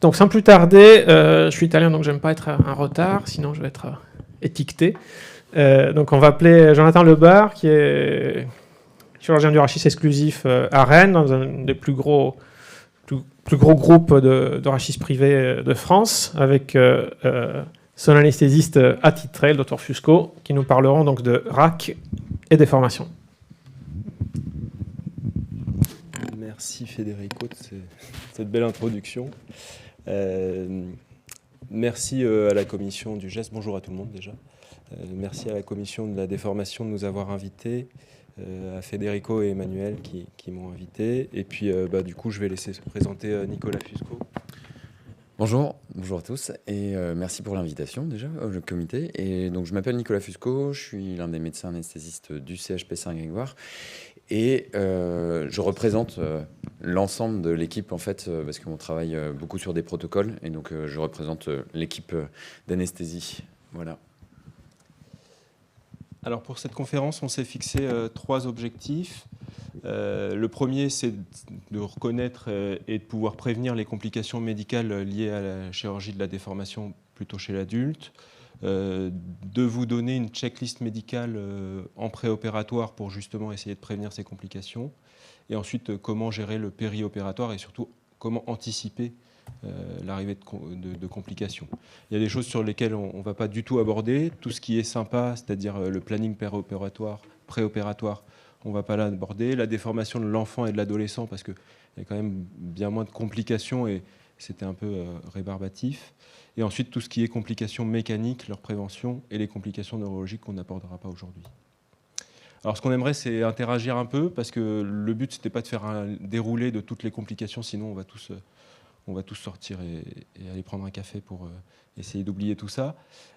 Donc sans plus tarder, je suis italien donc j'aime pas être en retard, sinon je vais être étiqueté. Donc on va appeler Jonathan Lebar, qui est chirurgien du rachis exclusif à Rennes, dans un des plus gros groupes de rachis privés de France, avec son anesthésiste attitré, le Dr Fusco, qui nous parleront donc de RAC et des formations. Merci Federico de cette belle introduction. Merci à la commission du GEST, bonjour à tout le monde déjà. Merci à la commission de la déformation de nous avoir invités, à Federico et Emmanuel qui m'ont invité. Et puis du coup je vais laisser se présenter Nicolas Fusco. Bonjour à tous et merci pour l'invitation déjà au comité. Et donc je m'appelle Nicolas Fusco, je suis l'un des médecins anesthésistes du CHP Saint-Grégoire et je représente l'ensemble de l'équipe en fait parce qu'on travaille beaucoup sur des protocoles et donc je représente l'équipe d'anesthésie. Voilà. Alors pour cette conférence, on s'est fixé 3 objectifs. Le premier, c'est de reconnaître et de pouvoir prévenir les complications médicales liées à la chirurgie de la déformation plutôt chez l'adulte, de vous donner une checklist médicale en préopératoire pour justement essayer de prévenir ces complications, et ensuite comment gérer le périopératoire et surtout comment anticiper l'arrivée de complications. Il y a des choses sur lesquelles on ne va pas du tout aborder. Tout ce qui est sympa, c'est-à-dire le planning préopératoire, on ne va pas l'aborder. La déformation de l'enfant et de l'adolescent, parce qu'il y a quand même bien moins de complications et c'était un peu rébarbatif. Et ensuite, tout ce qui est complications mécaniques, leur prévention et les complications neurologiques qu'on n'abordera pas aujourd'hui. Alors, ce qu'on aimerait, c'est interagir un peu, parce que le but, ce n'était pas de faire un déroulé de toutes les complications, sinon on va tous sortir et aller prendre un café pour essayer d'oublier tout ça.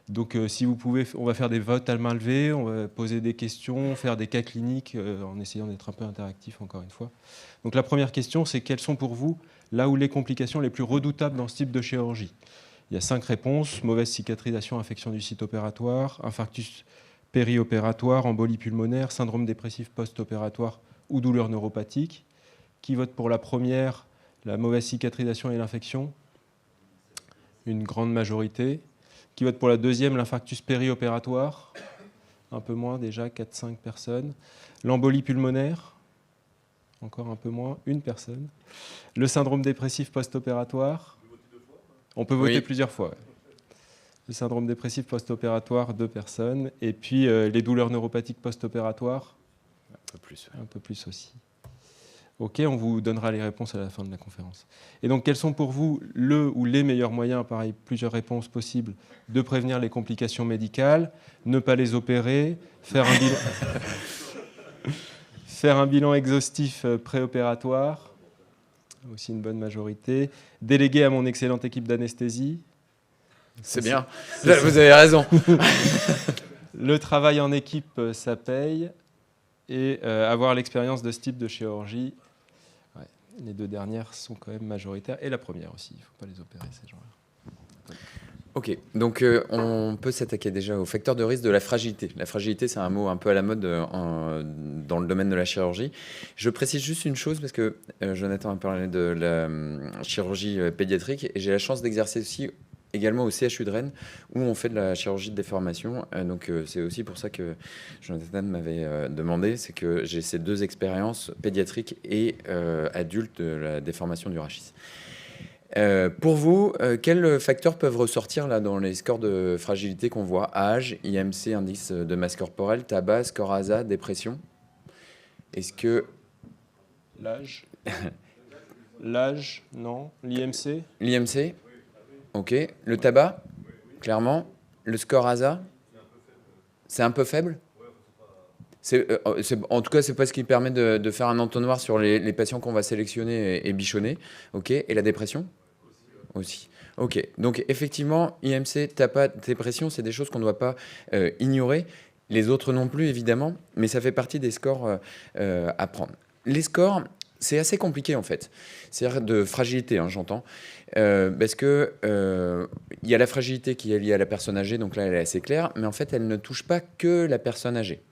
Donc si vous pouvez, on va faire des votes à main levée, on va poser des questions, faire des cas cliniques en essayant d'être un peu interactif encore une fois. Donc la première question, c'est quelles sont pour vous là où les complications les plus redoutables dans ce type de chirurgie? Il y a 5 réponses: mauvaise cicatrisation, infection du site opératoire, infarctus périopératoire, embolie pulmonaire, syndrome dépressif post-opératoire ou douleur neuropathique. Qui vote pour la première, la mauvaise cicatrisation et l'infection? Une grande majorité. Qui vote pour la deuxième, l'infarctus périopératoire? Un peu moins déjà, 4-5 personnes. L'embolie pulmonaire? Encore un peu moins, 1 personne. Le syndrome dépressif post-opératoire? On peut voter plusieurs fois. Ouais. Le syndrome dépressif post-opératoire, 2 personnes. Et puis les douleurs neuropathiques post-opératoires? Un peu plus. Un peu plus aussi. Ok, on vous donnera les réponses à la fin de la conférence. Et donc, quels sont pour vous le ou les meilleurs moyens, pareil, plusieurs réponses possibles, de prévenir les complications médicales? Ne pas les opérer, faire un bilan exhaustif préopératoire, aussi une bonne majorité, déléguer à mon excellente équipe d'anesthésie. C'est bien, vous avez raison. Le travail en équipe, ça paye. Et avoir l'expérience de ce type de chirurgie. Ouais, les 2 dernières sont quand même majoritaires, et la première aussi, il ne faut pas les opérer, ces gens-là. Ok, donc on peut s'attaquer déjà au facteur de risque de la fragilité. La fragilité, c'est un mot un peu à la mode dans le domaine de la chirurgie. Je précise juste une chose, parce que Jonathan a parlé de la chirurgie pédiatrique, et j'ai la chance d'exercer aussi également au CHU de Rennes, où on fait de la chirurgie de déformation. Donc c'est aussi pour ça que Jonathan m'avait demandé, c'est que j'ai ces 2 expériences, pédiatriques et adultes, de la déformation du rachis. Pour vous, quels facteurs peuvent ressortir là, dans les scores de fragilité qu'on voit? Âge, IMC, indice de masse corporelle, tabac, score ASA, dépression? Est-ce que... L'âge? L'âge, non. L'IMC? L'IMC? Ok. Le tabac, clairement. Le score ASA, c'est un peu faible. En tout cas, c'est pas ce qui permet de faire un entonnoir sur les patients qu'on va sélectionner et bichonner. Ok. Et la dépression aussi. Ok. Donc effectivement, IMC, tabac, dépression, c'est des choses qu'on ne doit pas ignorer. Les autres non plus, évidemment, mais ça fait partie des scores à prendre. Les scores, c'est assez compliqué en fait. C'est-à-dire de fragilité, hein, j'entends. Parce que il y a la fragilité qui est liée à la personne âgée, donc là elle est assez claire, mais en fait elle ne touche pas que la personne âgée.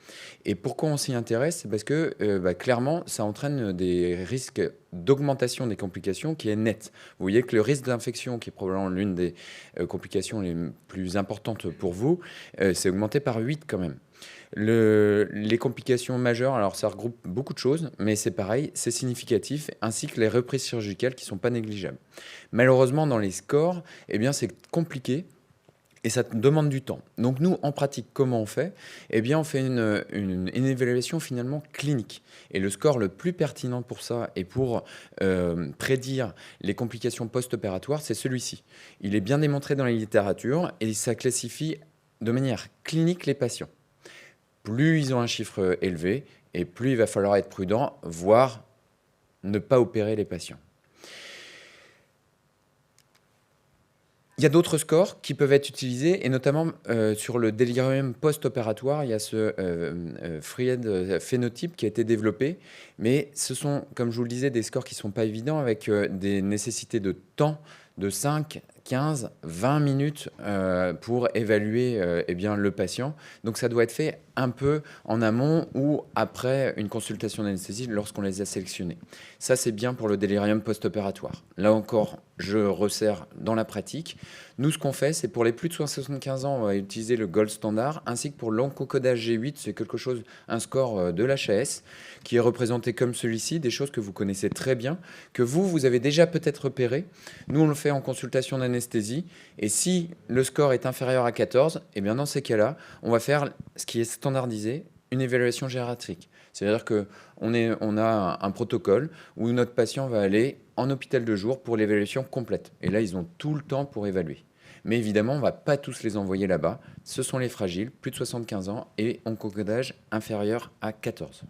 Et pourquoi on s'y intéresse? C'est parce que clairement ça entraîne des risques d'augmentation des complications qui est net. Vous voyez que le risque d'infection, qui est probablement l'une des complications les plus importantes pour vous, c'est augmenté par 8 quand même. Les complications majeures, alors ça regroupe beaucoup de choses, mais c'est pareil, c'est significatif, ainsi que les reprises chirurgicales qui ne sont pas négligeables. Malheureusement, dans les scores, eh bien, c'est compliqué et ça demande du temps. Donc nous, en pratique, comment on fait? Eh bien, on fait une évaluation finalement clinique. Et le score le plus pertinent pour ça et pour prédire les complications post-opératoires, c'est celui-ci. Il est bien démontré dans la littérature et ça classifie de manière clinique les patients. Plus ils ont un chiffre élevé, et plus il va falloir être prudent, voire ne pas opérer les patients. Il y a d'autres scores qui peuvent être utilisés, et notamment sur le délirium post-opératoire, il y a ce Fried phénotype qui a été développé, mais ce sont, comme je vous le disais, des scores qui ne sont pas évidents, avec des nécessités de temps de 5, 15, 20 minutes pour évaluer eh bien, le patient. Donc ça doit être fait un peu en amont ou après une consultation d'anesthésie lorsqu'on les a sélectionnés. Ça, c'est bien pour le délirium post-opératoire. Là encore, je resserre dans la pratique. Nous, ce qu'on fait, c'est pour les plus de 75 ans, on va utiliser le gold standard, ainsi que pour l'oncocodage G8, c'est quelque chose, un score de l'HAS, qui est représenté comme celui-ci, des choses que vous connaissez très bien, que vous avez déjà peut-être repéré. Nous, on le fait en consultation d'anesthésie, et si le score est inférieur à 14, eh bien dans ces cas-là, on va faire ce qui est standardisé, une évaluation gériatrique. C'est-à-dire qu'on a un protocole où notre patient va aller en hôpital de jour pour l'évaluation complète. Et là, ils ont tout le temps pour évaluer. Mais évidemment, on ne va pas tous les envoyer là-bas. Ce sont les fragiles, plus de 75 ans, et oncocodage inférieur à 14.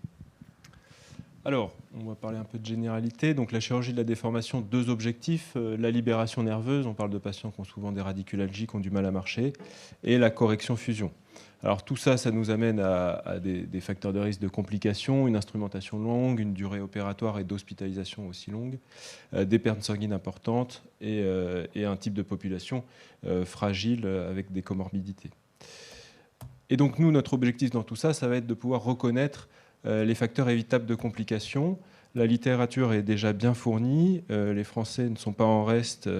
Alors, on va parler un peu de généralité. Donc, la chirurgie de la déformation, 2 objectifs. La libération nerveuse, on parle de patients qui ont souvent des radiculalgies, qui ont du mal à marcher, et la correction fusion. Alors, tout ça, ça nous amène à des facteurs de risque de complications, une instrumentation longue, une durée opératoire et d'hospitalisation aussi longue, des pertes sanguines importantes et un type de population fragile avec des comorbidités. Et donc, nous, notre objectif dans tout ça, ça va être de pouvoir reconnaître les facteurs évitables de complications. La littérature est déjà bien fournie. Les Français ne sont pas en reste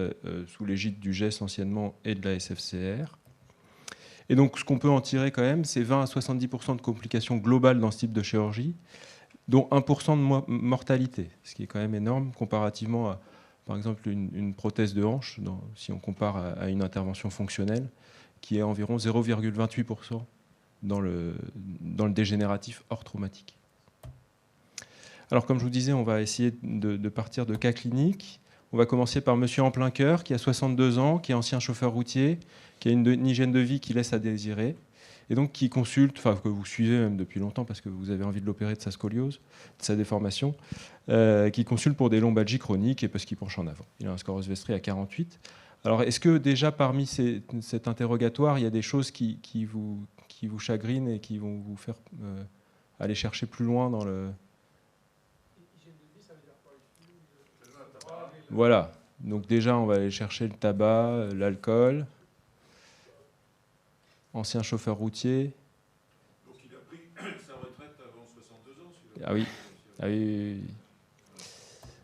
sous l'égide du GES anciennement et de la SFCR. Et donc, ce qu'on peut en tirer quand même, c'est 20 à 70% de complications globales dans ce type de chirurgie, dont 1% de mortalité, ce qui est quand même énorme comparativement à, par exemple, une prothèse de hanche, si on compare à une intervention fonctionnelle, qui est environ 0,28% dans le dégénératif hors traumatique. Alors, comme je vous disais, on va essayer de partir de cas cliniques. On va commencer par monsieur en plein cœur, qui a 62 ans, qui est ancien chauffeur routier, qui a une hygiène de vie qui laisse à désirer, et donc qui consulte, enfin que vous suivez même depuis longtemps parce que vous avez envie de l'opérer de sa scoliose, de sa déformation, qui consulte pour des lombalgies chroniques et parce qu'il penche en avant. Il a un score Oswestry à 48. Alors, est-ce que déjà parmi cet interrogatoire, il y a des choses qui vous chagrinent et qui vont vous faire aller chercher plus loin dans le... Voilà. Donc déjà, on va aller chercher le tabac, l'alcool. Ancien chauffeur routier. Donc il a pris sa retraite avant 62 ans, celui-là. Ah oui. Ah oui.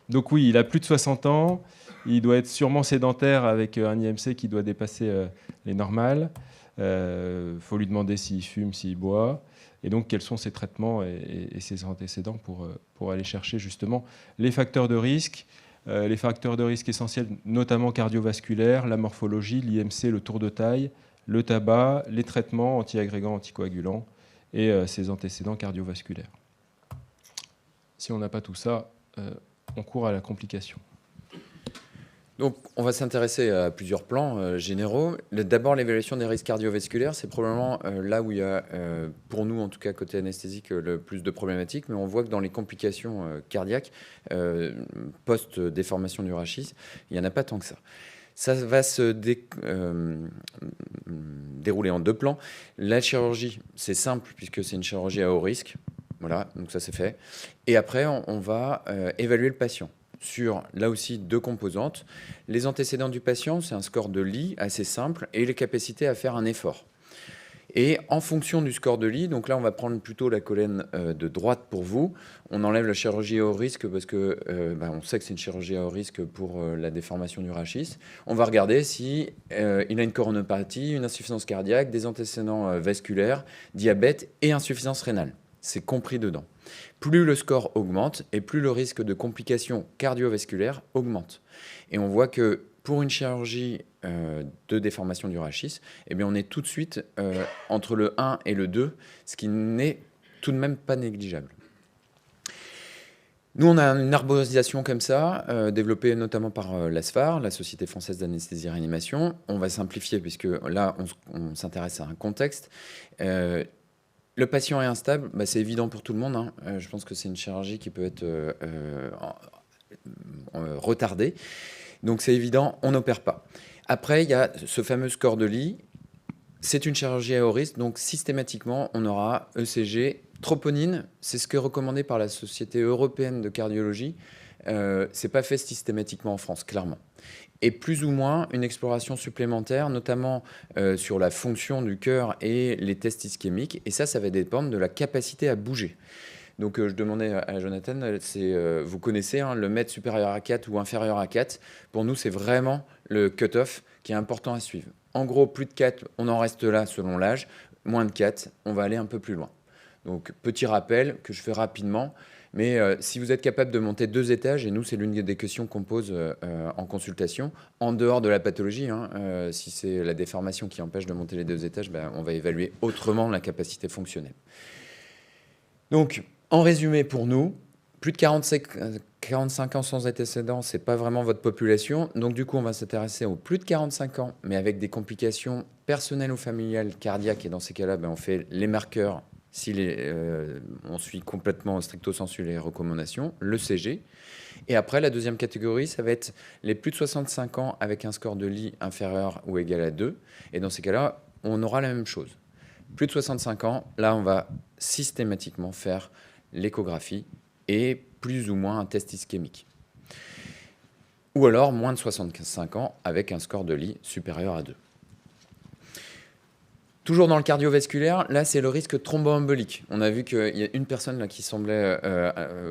Donc oui, il a plus de 60 ans. Il doit être sûrement sédentaire avec un IMC qui doit dépasser les normales. Faut lui demander s'il fume, s'il boit. Et donc, quels sont ses traitements et ses antécédents pour aller chercher justement les facteurs de risque. Les facteurs de risque essentiels, notamment cardiovasculaires, la morphologie, l'IMC, le tour de taille, le tabac, les traitements antiagrégants, anticoagulants et ses antécédents cardiovasculaires. Si on n'a pas tout ça, on court à la complication. Donc, on va s'intéresser à plusieurs plans généraux. D'abord, l'évaluation des risques cardiovasculaires, c'est probablement là où il y a, pour nous en tout cas côté anesthésique, le plus de problématiques. Mais on voit que dans les complications cardiaques, post-déformation du rachis, il n'y en a pas tant que ça. Ça va se dérouler en 2 plans. La chirurgie, c'est simple puisque c'est une chirurgie à haut risque. Voilà, donc ça c'est fait. Et après, on va évaluer le patient sur, là aussi, 2 composantes. Les antécédents du patient, c'est un score de Lee assez simple, et les capacités à faire un effort. Et en fonction du score de Lee, donc là on va prendre plutôt la colonne de droite pour vous, on enlève la chirurgie à haut risque parce que on sait que c'est une chirurgie à haut risque pour la déformation du rachis. On va regarder si il a une coronopathie, une insuffisance cardiaque, des antécédents vasculaires, diabète et insuffisance rénale. C'est compris dedans. Plus le score augmente et plus le risque de complications cardiovasculaires augmente. Et on voit que pour une chirurgie de déformation du rachis, eh bien on est tout de suite entre le 1 et le 2, ce qui n'est tout de même pas négligeable. Nous, on a une arborisation comme ça, développée notamment par l'ASFAR, la Société française d'anesthésie et réanimation. On va simplifier puisque là, on s'intéresse à un contexte. Le patient est instable, c'est évident pour tout le monde. Hein. Je pense que c'est une chirurgie qui peut être retardée. Donc c'est évident, on n'opère pas. Après, il y a ce fameux score de Lee. C'est une chirurgie à haut risque, donc systématiquement, on aura ECG. Troponine, c'est ce qui est recommandé par la Société européenne de cardiologie. C'est pas fait systématiquement en France, clairement. Et plus ou moins une exploration supplémentaire, notamment sur la fonction du cœur et les tests ischémiques. Et ça va dépendre de la capacité à bouger. Donc je demandais à Jonathan, vous connaissez le mètre supérieur à 4 ou inférieur à 4. Pour nous, c'est vraiment le cut-off qui est important à suivre. En gros, plus de 4, on en reste là selon l'âge. Moins de 4, on va aller un peu plus loin. Donc petit rappel que je fais rapidement. Mais si vous êtes capable de monter 2 étages, et nous, c'est l'une des questions qu'on pose en consultation, en dehors de la pathologie, si c'est la déformation qui empêche de monter les 2 étages, on va évaluer autrement la capacité fonctionnelle. Donc, en résumé, pour nous, plus de 45 ans sans antécédents, ce n'est pas vraiment votre population. Donc, du coup, on va s'intéresser aux plus de 45 ans, mais avec des complications personnelles ou familiales, cardiaques. Et dans ces cas-là, on fait les marqueurs, si on suit complètement stricto sensu les recommandations, le CG. Et après, la deuxième catégorie, ça va être les plus de 65 ans avec un score de Lee inférieur ou égal à 2. Et dans ces cas-là, on aura la même chose. Plus de 65 ans, là, on va systématiquement faire l'échographie et plus ou moins un test ischémique. Ou alors moins de 65 ans avec un score de Lee supérieur à 2. Toujours dans le cardiovasculaire, là, c'est le risque thromboembolique. On a vu qu'il y a une personne là, qui semblait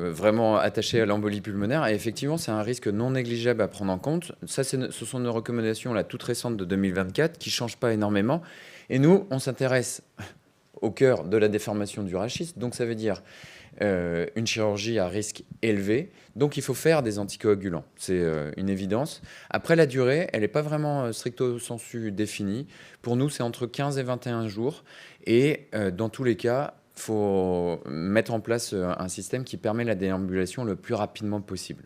vraiment attachée à l'embolie pulmonaire. Et effectivement, c'est un risque non négligeable à prendre en compte. Ça, ce sont nos recommandations là, toutes récentes de 2024 qui ne changent pas énormément. Et nous, on s'intéresse au cœur de la déformation du rachis. Donc, ça veut dire une chirurgie à risque élevé. Donc, il faut faire des anticoagulants. C'est une évidence. Après, la durée, elle n'est pas vraiment stricto sensu définie. Pour nous, c'est entre 15 et 21 jours. Et dans tous les cas, il faut mettre en place un système qui permet la déambulation le plus rapidement possible.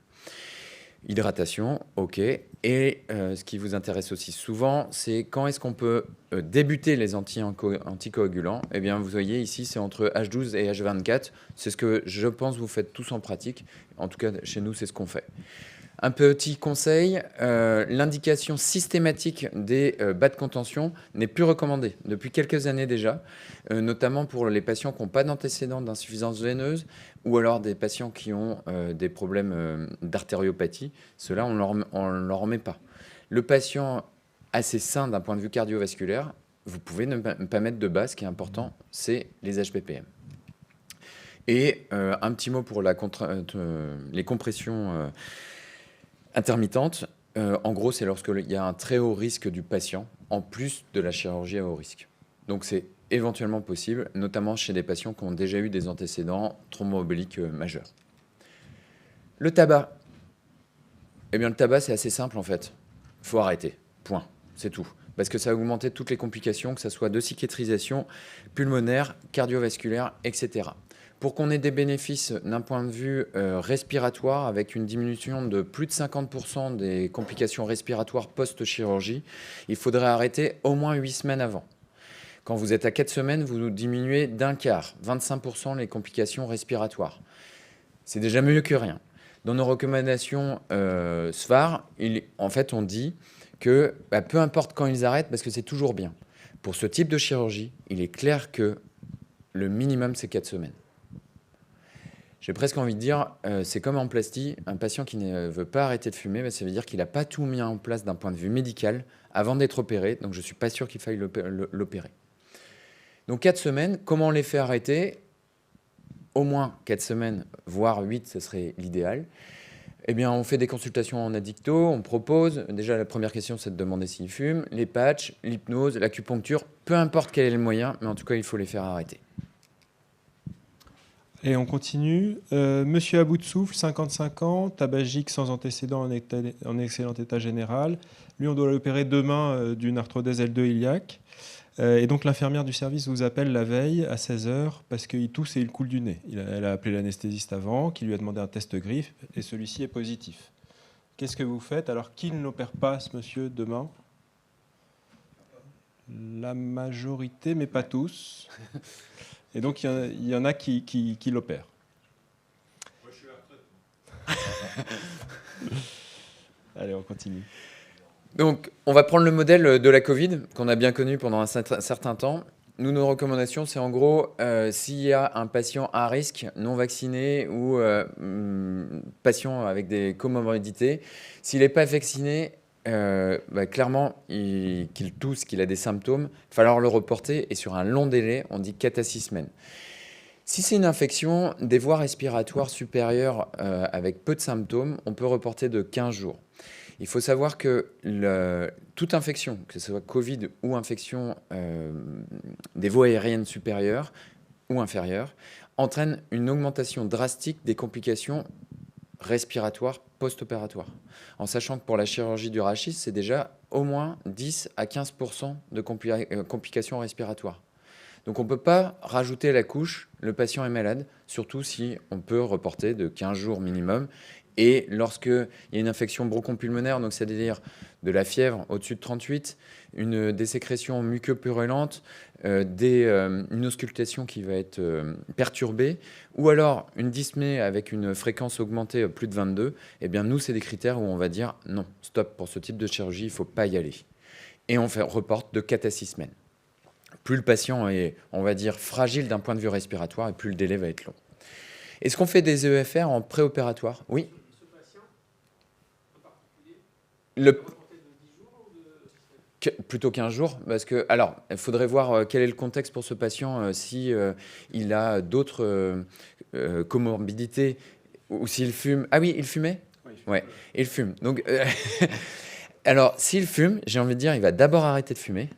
Hydratation, ok. Et ce qui vous intéresse aussi souvent, c'est quand est-ce qu'on peut débuter les anticoagulants. Eh bien, vous voyez ici, c'est entre H12 et H24. C'est ce que je pense vous faites tous en pratique. En tout cas, chez nous, c'est ce qu'on fait. Un petit conseil, l'indication systématique des bas de contention n'est plus recommandée depuis quelques années déjà, notamment pour les patients qui n'ont pas d'antécédents d'insuffisance veineuse ou alors des patients qui ont des problèmes d'artériopathie. Ceux-là, on ne leur remet pas. Le patient assez sain d'un point de vue cardiovasculaire, vous pouvez ne pas mettre de bas. Ce qui est important, c'est les HPPM. Et un petit mot pour les compressions intermittente, en gros, c'est lorsqu'il y a un très haut risque du patient, en plus de la chirurgie à haut risque. Donc, c'est éventuellement possible, notamment chez des patients qui ont déjà eu des antécédents thromboemboliques majeurs. Le tabac. Eh bien, le tabac, c'est assez simple, en fait. Il faut arrêter. Point. C'est tout. Parce que ça a augmenté toutes les complications, que ce soit de cicatrisation pulmonaire, cardiovasculaire, etc. Pour qu'on ait des bénéfices d'un point de vue respiratoire, avec une diminution de plus de 50% des complications respiratoires post-chirurgie, il faudrait arrêter au moins 8 semaines avant. Quand vous êtes à 4 semaines, vous diminuez d'un quart, 25% les complications respiratoires. C'est déjà mieux que rien. Dans nos recommandations SFAR, en fait, on dit que peu importe quand ils arrêtent, parce que c'est toujours bien. Pour ce type de chirurgie, il est clair que le minimum, c'est 4 semaines. J'ai presque envie de dire, c'est comme en plastie, un patient qui ne veut pas arrêter de fumer, ça veut dire qu'il n'a pas tout mis en place d'un point de vue médical avant d'être opéré, donc je ne suis pas sûr qu'il faille l'opérer. Donc 4 semaines, comment on les fait arrêter? Au moins 4 semaines, voire 8, ce serait l'idéal. Eh bien, on fait des consultations en addicto, on propose. Déjà, la première question, c'est de demander s'ils fument, les patchs, l'hypnose, l'acupuncture, peu importe quel est le moyen, mais en tout cas, il faut les faire arrêter. Et on continue. Monsieur à bout de souffle, 55 ans, tabagique sans antécédent en excellent état général. Lui, on doit l'opérer demain d'une arthrodèse L2 iliaque. Et donc l'infirmière du service vous appelle la veille à 16 h parce qu'il tousse et il coule du nez. Elle a appelé l'anesthésiste avant, qui lui a demandé un test griffe, et celui-ci est positif. Qu'est-ce que vous faites alors qu'il n'opère pas ce monsieur demain? La majorité, mais pas tous. Et donc, il y en a qui l'opèrent. Moi, je suis à la retraite. Allez, on continue. Donc, on va prendre le modèle de la Covid, qu'on a bien connu pendant un certain temps. Nous, nos recommandations, c'est en gros, s'il y a un patient à risque, non vacciné ou patient avec des comorbidités, s'il n'est pas vacciné, clairement, qu'il tousse, qu'il a des symptômes, il va falloir le reporter, et sur un long délai, on dit 4 à 6 semaines. Si c'est une infection des voies respiratoires supérieures avec peu de symptômes, on peut reporter de 15 jours. Il faut savoir que toute infection, que ce soit Covid ou infection des voies aériennes supérieures ou inférieures, entraîne une augmentation drastique des complications respiratoires post-opératoires. En sachant que pour la chirurgie du rachis, c'est déjà au moins 10 à 15% de complications respiratoires. Donc on ne peut pas rajouter la couche, le patient est malade, surtout si on peut reporter de 15 jours minimum. Et lorsqu'il y a une infection bronchopulmonaire, donc c'est-à-dire de la fièvre au-dessus de 38, des sécrétions muco-purulentes, une auscultation qui va être perturbée, ou alors une dyspnée avec une fréquence augmentée plus de 22, eh bien nous, c'est des critères où on va dire non, stop, pour ce type de chirurgie, il ne faut pas y aller. Et on reporte de 4 à 6 semaines. Plus le patient est, on va dire, fragile d'un point de vue respiratoire, et plus le délai va être long. Est-ce qu'on fait des EFR en préopératoire? Oui. Plutôt 15 jours, parce que, alors, il faudrait voir quel est le contexte pour ce patient, si il a d'autres comorbidités, ou s'il fume. Ah oui, il fumait? Oui, ouais, il fume. Donc, alors, s'il fume, j'ai envie de dire, il va d'abord arrêter de fumer,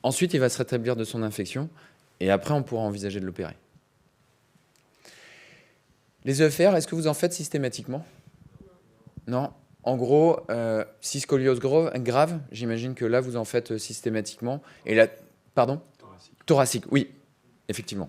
ensuite il va se rétablir de son infection, et après on pourra envisager de l'opérer. Les EFR, est-ce que vous en faites systématiquement? Non. En gros, si scoliose grave, j'imagine que là, vous en faites systématiquement. Et là, pardon? Thoracique, oui, effectivement.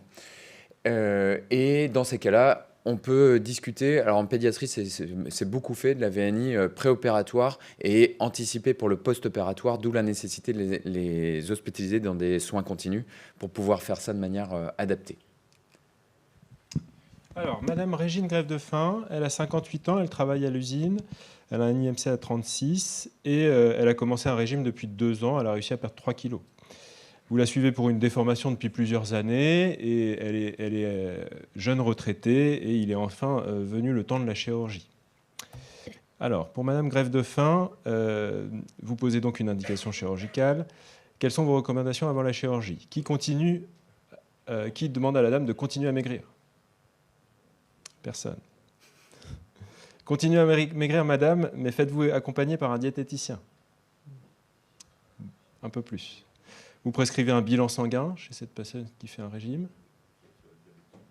Et dans ces cas-là, on peut discuter. Alors en pédiatrie, c'est beaucoup fait de la VNI préopératoire et anticipée pour le post-opératoire, d'où la nécessité de les hospitaliser dans des soins continus pour pouvoir faire ça de manière adaptée. Alors, Madame Régine Grève de Faim, elle a 58 ans, elle travaille à l'usine, elle a un IMC à 36 et elle a commencé un régime depuis 2 ans, elle a réussi à perdre 3 kilos. Vous la suivez pour une déformation depuis plusieurs années et elle est jeune retraitée et il est enfin venu le temps de la chirurgie. Alors, pour Madame Grève de Faim, vous posez donc une indication chirurgicale. Quelles sont vos recommandations avant la chirurgie? Qui demande à la dame de continuer à maigrir? Personne. Continuez à maigrir, madame, mais faites-vous accompagner par un diététicien. Un peu plus. Vous prescrivez un bilan sanguin chez cette patiente qui fait un régime.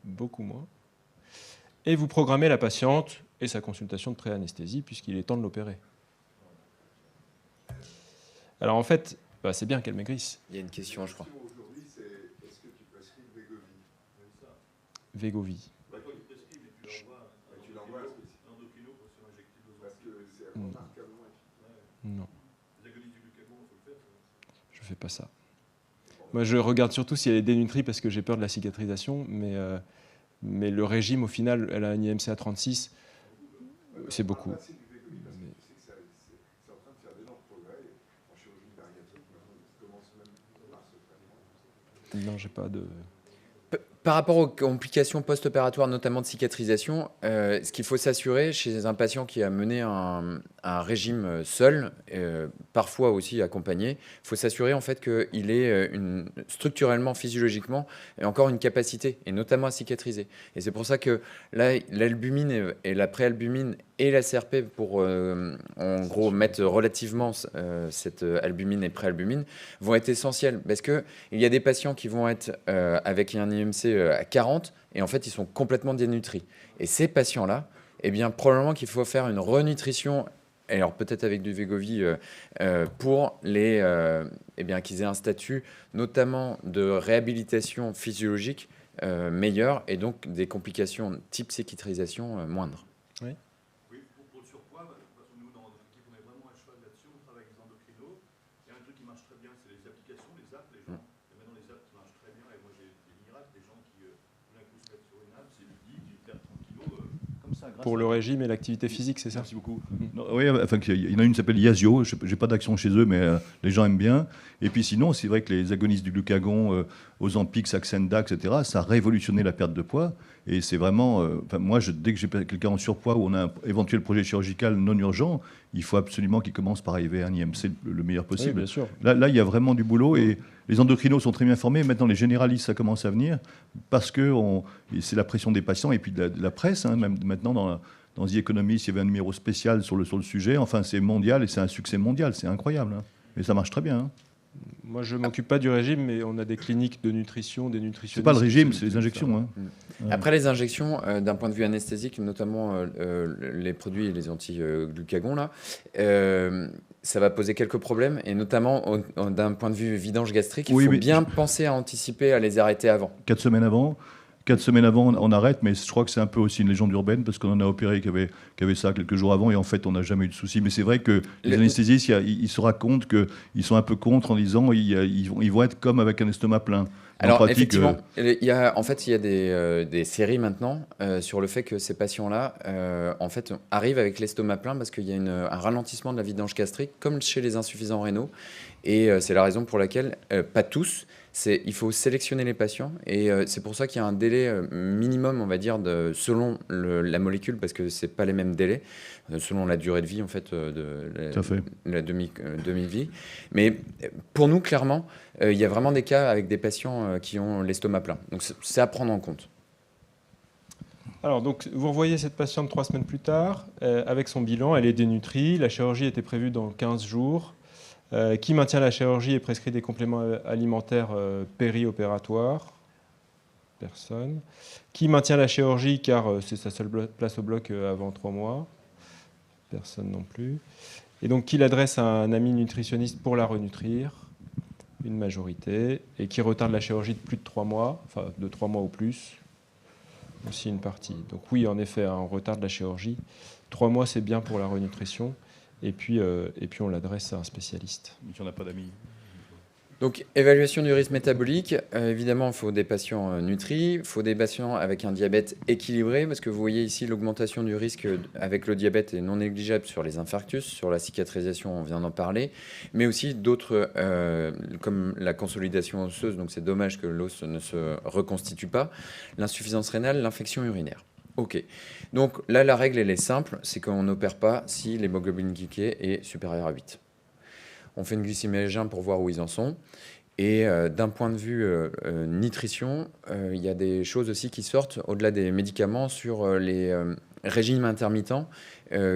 Beaucoup moins. Et vous programmez la patiente et sa consultation de pré-anesthésie puisqu'il est temps de l'opérer. Alors en fait, c'est bien qu'elle maigrisse. Il y a une question, je crois. Aujourd'hui, c'est est-ce que tu prescris Wegovy? Wegovy. Tu l'envoies parce que c'est remarquablement efficace. Non. Je fais pas ça. Moi, je regarde surtout si elle est dénutrie parce que j'ai peur de la cicatrisation, mais le régime, au final, elle a un IMC à 36, c'est beaucoup. C'est en train de faire d'énormes progrès en chirurgie bariatrique. Maintenant, ça commence même par se faire. Non, j'ai pas de... Par rapport aux complications post-opératoires, notamment de cicatrisation, ce qu'il faut s'assurer chez un patient qui a mené un régime seul, parfois aussi accompagné, il faut s'assurer en fait qu'il ait structurellement, physiologiquement, encore une capacité, et notamment à cicatriser. Et c'est pour ça que là, l'albumine et la préalbumine et la CRP pour, en gros, mettre relativement cette albumine et préalbumine vont être essentiels. Parce qu'il y a des patients qui vont être avec un IMC à 40 et en fait, ils sont complètement dénutris. Et ces patients-là, eh bien, probablement qu'il faut faire une renutrition, alors peut-être avec du Wegovy, pour eh bien, qu'ils aient un statut notamment de réhabilitation physiologique meilleur et donc des complications type cicatrisation moindres. Oui. Oui, pour le surpoids, parce que nous, dans notre équipe, on est vraiment à cheval là-dessus, on travaille avec les endocrinos. Il y a un truc qui marche très bien, c'est les applications, les apps, les gens. Il y a maintenant les apps qui marchent très bien, et moi j'ai des miracles, des gens qui, tout d'un coup, se mettent sur une app, c'est ludique, ils perdent 30 kilos, comme ça. Pour le régime et l'activité physique, c'est ça? Merci beaucoup. Non, oui, enfin, il y en a une qui s'appelle Yazio. Je n'ai pas d'action chez eux, mais les gens aiment bien. Et puis sinon, c'est vrai que les agonistes du glucagon, Ozempic, Saxenda, etc., ça a révolutionné la perte de poids. Et c'est vraiment... moi, dès que j'ai quelqu'un en surpoids ou on a un éventuel projet chirurgical non urgent, il faut absolument qu'il commence par arriver à un IMC le meilleur possible. Oui, bien sûr. Là, il y a vraiment du boulot. Et les endocrinos sont très bien formés. Maintenant, les généralistes, ça commence à venir parce que c'est la pression des patients et puis de la presse. Hein, même maintenant, dans The Economist, il y avait un numéro spécial sur le sujet. Enfin, c'est mondial et c'est un succès mondial. C'est incroyable. Hein. Et ça marche très bien. Hein. Moi, je ne m'occupe pas du régime, mais on a des cliniques de nutrition, des nutritionnistes. C'est pas le régime, c'est les injections. Hein. Après, les injections, d'un point de vue anesthésique, notamment les produits et les anti-glucagons, là, ça va poser quelques problèmes, et notamment d'un point de vue vidange gastrique, il faut bien penser à anticiper, à les arrêter avant. 4 semaines avant. 4 semaines avant, on arrête, mais je crois que c'est un peu aussi une légende urbaine, parce qu'on en a opéré qui avait ça quelques jours avant, et en fait, on n'a jamais eu de soucis. Mais c'est vrai que les anesthésistes, ils se racontent qu'ils sont un peu contre en disant ils vont être comme avec un estomac plein. Alors, pratique, effectivement, il y a des séries maintenant sur le fait que ces patients-là en fait, arrivent avec l'estomac plein parce qu'il y a un ralentissement de la vidange gastrique, comme chez les insuffisants rénaux. Et c'est la raison pour laquelle, pas tous, il faut sélectionner les patients. Et c'est pour ça qu'il y a un délai minimum, on va dire, selon la molécule, parce que ce n'est pas les mêmes délais, selon la durée de vie, en fait, la demi-vie. Mais pour nous, clairement, il y a vraiment des cas avec des patients qui ont l'estomac plein. Donc c'est à prendre en compte. Alors, donc, vous revoyez cette patiente 3 semaines plus tard, avec son bilan, elle est dénutrie, la chirurgie était prévue dans 15 jours. Qui maintient la chirurgie et prescrit des compléments alimentaires périopératoires? Personne. Qui maintient la chirurgie car c'est sa seule place au bloc avant 3 mois? Personne non plus. Et donc, qui l'adresse à un ami nutritionniste pour la renutrir? Une majorité. Et qui retarde la chirurgie de plus de 3 mois, enfin de 3 mois ou plus? Aussi une partie. Donc oui, en effet, on retarde la chirurgie. 3 mois, c'est bien pour la renutrition. Et puis on l'adresse à un spécialiste. Mais on n'a pas d'amis. Donc, évaluation du risque métabolique. Évidemment, il faut des patients nutris, il faut des patients avec un diabète équilibré, parce que vous voyez ici, l'augmentation du risque avec le diabète est non négligeable sur les infarctus, sur la cicatrisation, on vient d'en parler, mais aussi d'autres, comme la consolidation osseuse, donc c'est dommage que l'os ne se reconstitue pas, l'insuffisance rénale, l'infection urinaire. Ok. Donc là, la règle, elle est simple, c'est qu'on n'opère pas si l'hémoglobine glyquée est supérieure à 8. On fait une glycémie à jeun pour voir où ils en sont. Et d'un point de vue nutrition, il y a des choses aussi qui sortent au-delà des médicaments sur les régimes intermittents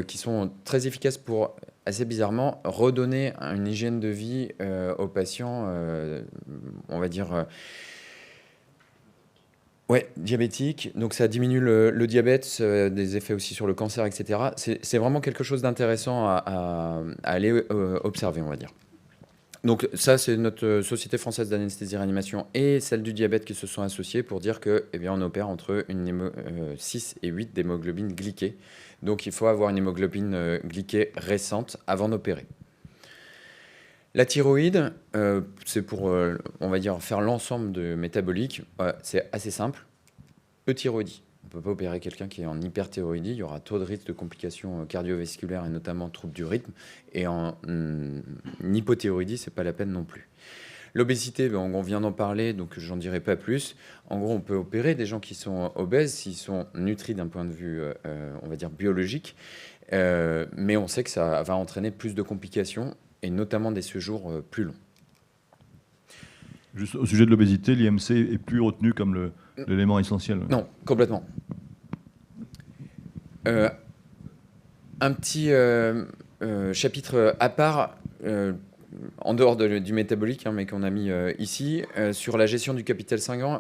qui sont très efficaces pour, assez bizarrement, redonner une hygiène de vie aux patients, on va dire... Ouais, diabétique. Donc ça diminue le diabète, des effets aussi sur le cancer, etc. C'est vraiment quelque chose d'intéressant à aller observer, on va dire. Donc ça, c'est notre Société française d'anesthésie-réanimation et celle du diabète qui se sont associées pour dire que, eh bien, on opère entre 6 et 8 d'hémoglobine glyquée. Donc il faut avoir une hémoglobine glyquée récente avant d'opérer. La thyroïde, c'est pour, on va dire, faire l'ensemble de métabolique. C'est assez simple. Euthyroïdie. On ne peut pas opérer quelqu'un qui est en hyperthyroïdie. Il y aura taux de risque de complications cardiovasculaires et notamment troubles du rythme. Et en hypothyroïdie, ce n'est pas la peine non plus. L'obésité, on vient d'en parler, donc j'en dirai pas plus. En gros, on peut opérer des gens qui sont obèses s'ils sont nutris d'un point de vue, on va dire, biologique. Mais on sait que ça va entraîner plus de complications, et notamment des séjours plus longs. Juste au sujet de l'obésité, l'IMC est plus retenu comme l'élément essentiel. Non, complètement. Un petit chapitre à part, en dehors du métabolique, mais qu'on a mis ici, sur la gestion du capital sanguin,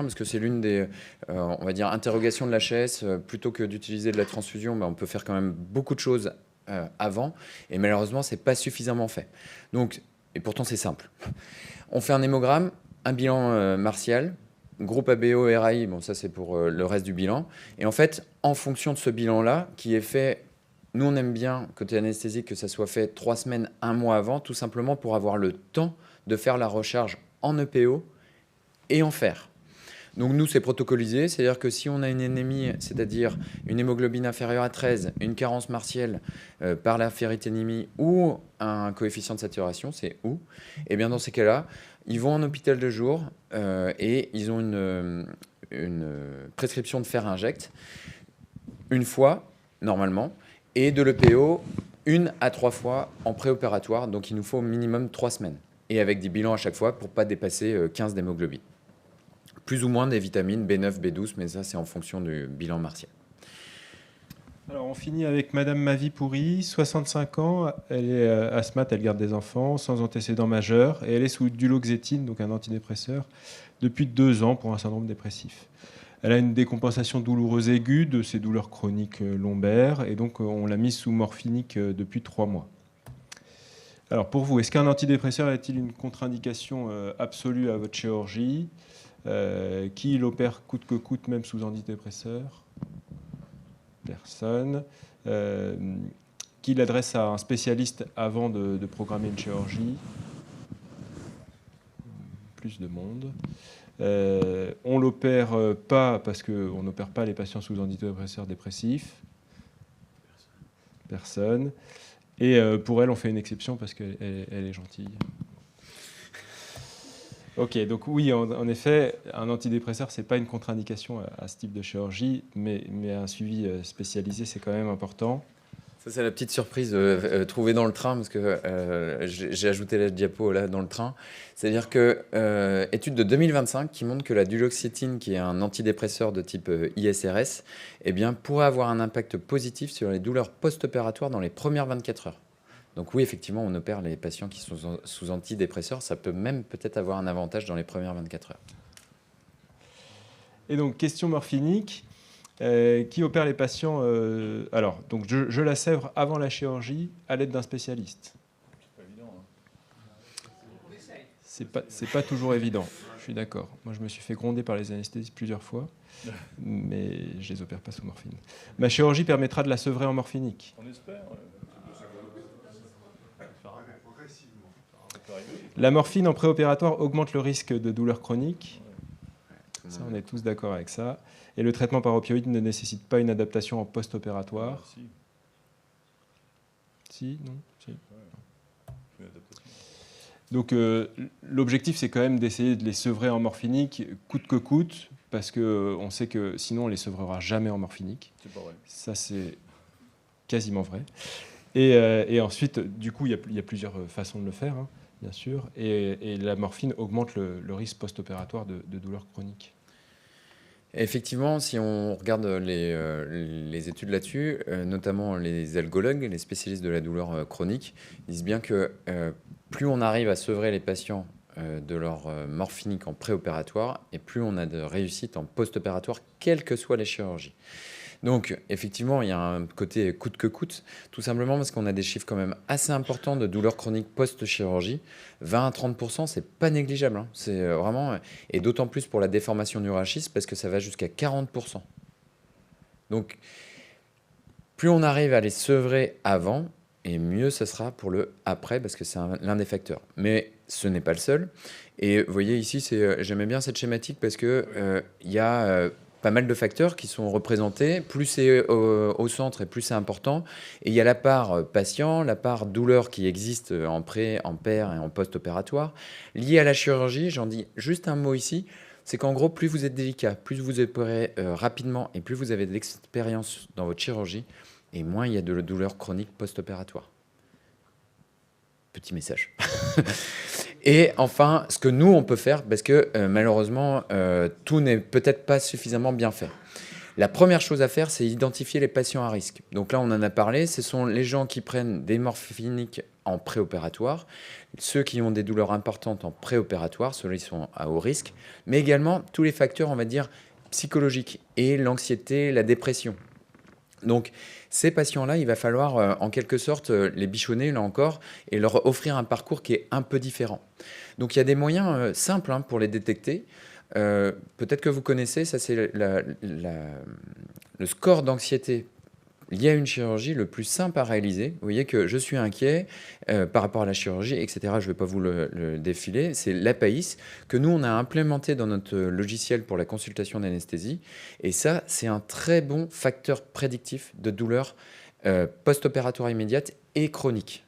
parce que c'est l'une des, on va dire, interrogations de l'HAS. Plutôt que d'utiliser de la transfusion, on peut faire quand même beaucoup de choses avant, et malheureusement, c'est pas suffisamment fait. Donc, et pourtant, c'est simple. On fait un hémogramme, un bilan martial, groupe ABO, RAI, bon, ça c'est pour le reste du bilan. Et en fait, en fonction de ce bilan-là, qui est fait, nous on aime bien, côté anesthésique, que ça soit fait 3 semaines, 1 mois avant, tout simplement pour avoir le temps de faire la recharge en EPO et en fer. Donc nous, c'est protocolisé, c'est-à-dire que si on a une anémie, c'est-à-dire une hémoglobine inférieure à 13, une carence martielle par la ferriténémie ou un coefficient de saturation, c'est ou, et bien dans ces cas-là, ils vont en hôpital de jour et ils ont une prescription de fer inject une fois, normalement, et de l'EPO 1 à 3 fois en préopératoire, donc il nous faut au minimum 3 semaines, et avec des bilans à chaque fois pour ne pas dépasser 15 d'hémoglobine. Plus ou moins des vitamines B9, B12, mais ça, c'est en fonction du bilan martial. Alors, on finit avec Madame Mavi-Pourri, 65 ans, elle est asthmate, elle garde des enfants, sans antécédent majeur, et elle est sous duloxétine, donc un antidépresseur, depuis 2 ans pour un syndrome dépressif. Elle a une décompensation douloureuse aiguë de ses douleurs chroniques lombaires, et donc on l'a mise sous morphinique depuis 3 mois. Alors, pour vous, est-ce qu'un antidépresseur est-il une contre-indication absolue à votre chirurgie ? Qui l'opère coûte que coûte, même sous antidépresseur? Personne. Qui l'adresse à un spécialiste avant de programmer une chirurgie? Plus de monde. On l'opère pas parce qu'on n'opère pas les patients sous antidépresseurs dépressifs. Personne. Et pour elle, on fait une exception parce qu'elle est gentille. Ok, donc oui, en effet, un antidépresseur, ce n'est pas une contre-indication à ce type de chirurgie, mais un suivi spécialisé, c'est quand même important. Ça, c'est la petite surprise trouvée dans le train, parce que j'ai ajouté la diapo là dans le train. C'est-à-dire que étude de 2025 qui montre que la duloxétine, qui est un antidépresseur de type ISRS, eh bien, pourrait avoir un impact positif sur les douleurs post-opératoires dans les premières 24 heures. Donc oui, effectivement, on opère les patients qui sont sous antidépresseurs. Ça peut même peut-être avoir un avantage dans les premières 24 heures. Et donc, question morphinique. Qui opère les patients alors, donc je la sèvre avant la chirurgie à l'aide d'un spécialiste. C'est pas évident. C'est pas toujours évident, je suis d'accord. Moi, je me suis fait gronder par les anesthésistes plusieurs fois, mais je les opère pas sous morphine. Ma chirurgie permettra de la sevrer en morphinique. On espère. La morphine en préopératoire augmente le risque de douleurs chroniques. Ça, on est tous d'accord avec ça. Et le traitement par opioïde ne nécessite pas une adaptation en post-opératoire. Si, non, si. Donc l'objectif, c'est quand même d'essayer de les sevrer en morphinique, coûte que coûte, parce qu'on sait que sinon, on ne les sevrera jamais en morphinique. C'est pas vrai. Ça, c'est quasiment vrai. Et ensuite, du coup, il y a plusieurs façons de le faire, hein, bien sûr. Et la morphine augmente le risque post-opératoire de douleurs chroniques. Effectivement, si on regarde les études là-dessus, notamment les algologues, les spécialistes de la douleur chronique, disent bien que plus on arrive à sevrer les patients de leur morphinique en préopératoire, et plus on a de réussite en post-opératoire, quelles que soient les chirurgies. Donc, effectivement, il y a un côté coûte que coûte, tout simplement parce qu'on a des chiffres quand même assez importants de douleurs chroniques post-chirurgie. 20 à 30%, c'est pas négligeable. Hein. C'est vraiment, et d'autant plus pour la déformation du rachis, parce que ça va jusqu'à 40%. Donc, plus on arrive à les sevrer avant, et mieux ce sera pour le après, parce que c'est l'un des facteurs. Mais ce n'est pas le seul. Et vous voyez ici, j'aimais bien cette schématique, parce que il y a pas mal de facteurs qui sont représentés. Plus c'est au centre et plus c'est important. Et il y a la part patient, la part douleur qui existe en pré, en per et en post-opératoire. Lié à la chirurgie, j'en dis juste un mot ici, c'est qu'en gros, plus vous êtes délicat, plus vous opérez rapidement et plus vous avez de l'expérience dans votre chirurgie, et moins il y a de douleur chronique post-opératoire. Petit message. Et enfin, ce que nous, on peut faire, parce que malheureusement, tout n'est peut-être pas suffisamment bien fait. La première chose à faire, c'est identifier les patients à risque. Donc là, on en a parlé, ce sont les gens qui prennent des morphiniques en préopératoire, ceux qui ont des douleurs importantes en préopératoire, ceux-là, ils sont à haut risque, mais également tous les facteurs, on va dire, psychologiques, et l'anxiété, la dépression. Donc, ces patients-là, il va falloir en quelque sorte les bichonner, là encore, et leur offrir un parcours qui est un peu différent. Donc, il y a des moyens simples pour les détecter. Peut-être que vous connaissez, ça c'est le score d'anxiété lié à une chirurgie le plus simple à réaliser. Vous voyez que je suis inquiet par rapport à la chirurgie, etc. Je ne vais pas vous le défiler. C'est l'APAIS que nous, on a implémenté dans notre logiciel pour la consultation d'anesthésie. Et ça, c'est un très bon facteur prédictif de douleur post-opératoire immédiate et chronique.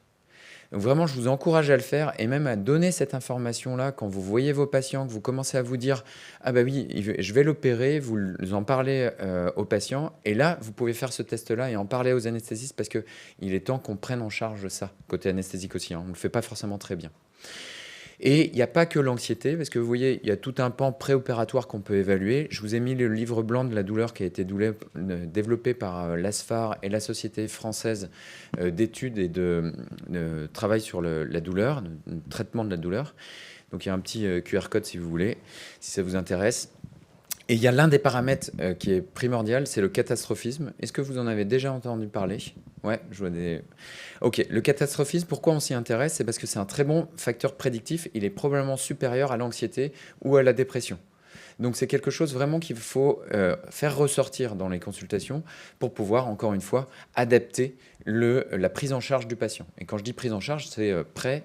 Donc vraiment, je vous encourage à le faire et même à donner cette information-là quand vous voyez vos patients, que vous commencez à vous dire « Ah bah oui, je vais l'opérer », vous en parlez aux patients. Et là, vous pouvez faire ce test-là et en parler aux anesthésistes parce qu'il est temps qu'on prenne en charge ça, côté anesthésique aussi. On ne le fait pas forcément très bien. Et il n'y a pas que l'anxiété, parce que vous voyez, il y a tout un pan préopératoire qu'on peut évaluer. Je vous ai mis le livre blanc de la douleur qui a été développé par l'ASFAR et la Société française d'études et de travail sur la douleur, le traitement de la douleur. Donc il y a un petit QR code si vous voulez, si ça vous intéresse. Et il y a l'un des paramètres qui est primordial, c'est le catastrophisme. Est-ce que vous en avez déjà entendu parler ? Ouais, je vois des... Ok, le catastrophisme, pourquoi on s'y intéresse ? C'est parce que c'est un très bon facteur prédictif. Il est probablement supérieur à l'anxiété ou à la dépression. Donc c'est quelque chose vraiment qu'il faut faire ressortir dans les consultations pour pouvoir, encore une fois, adapter la prise en charge du patient. Et quand je dis prise en charge, c'est pré,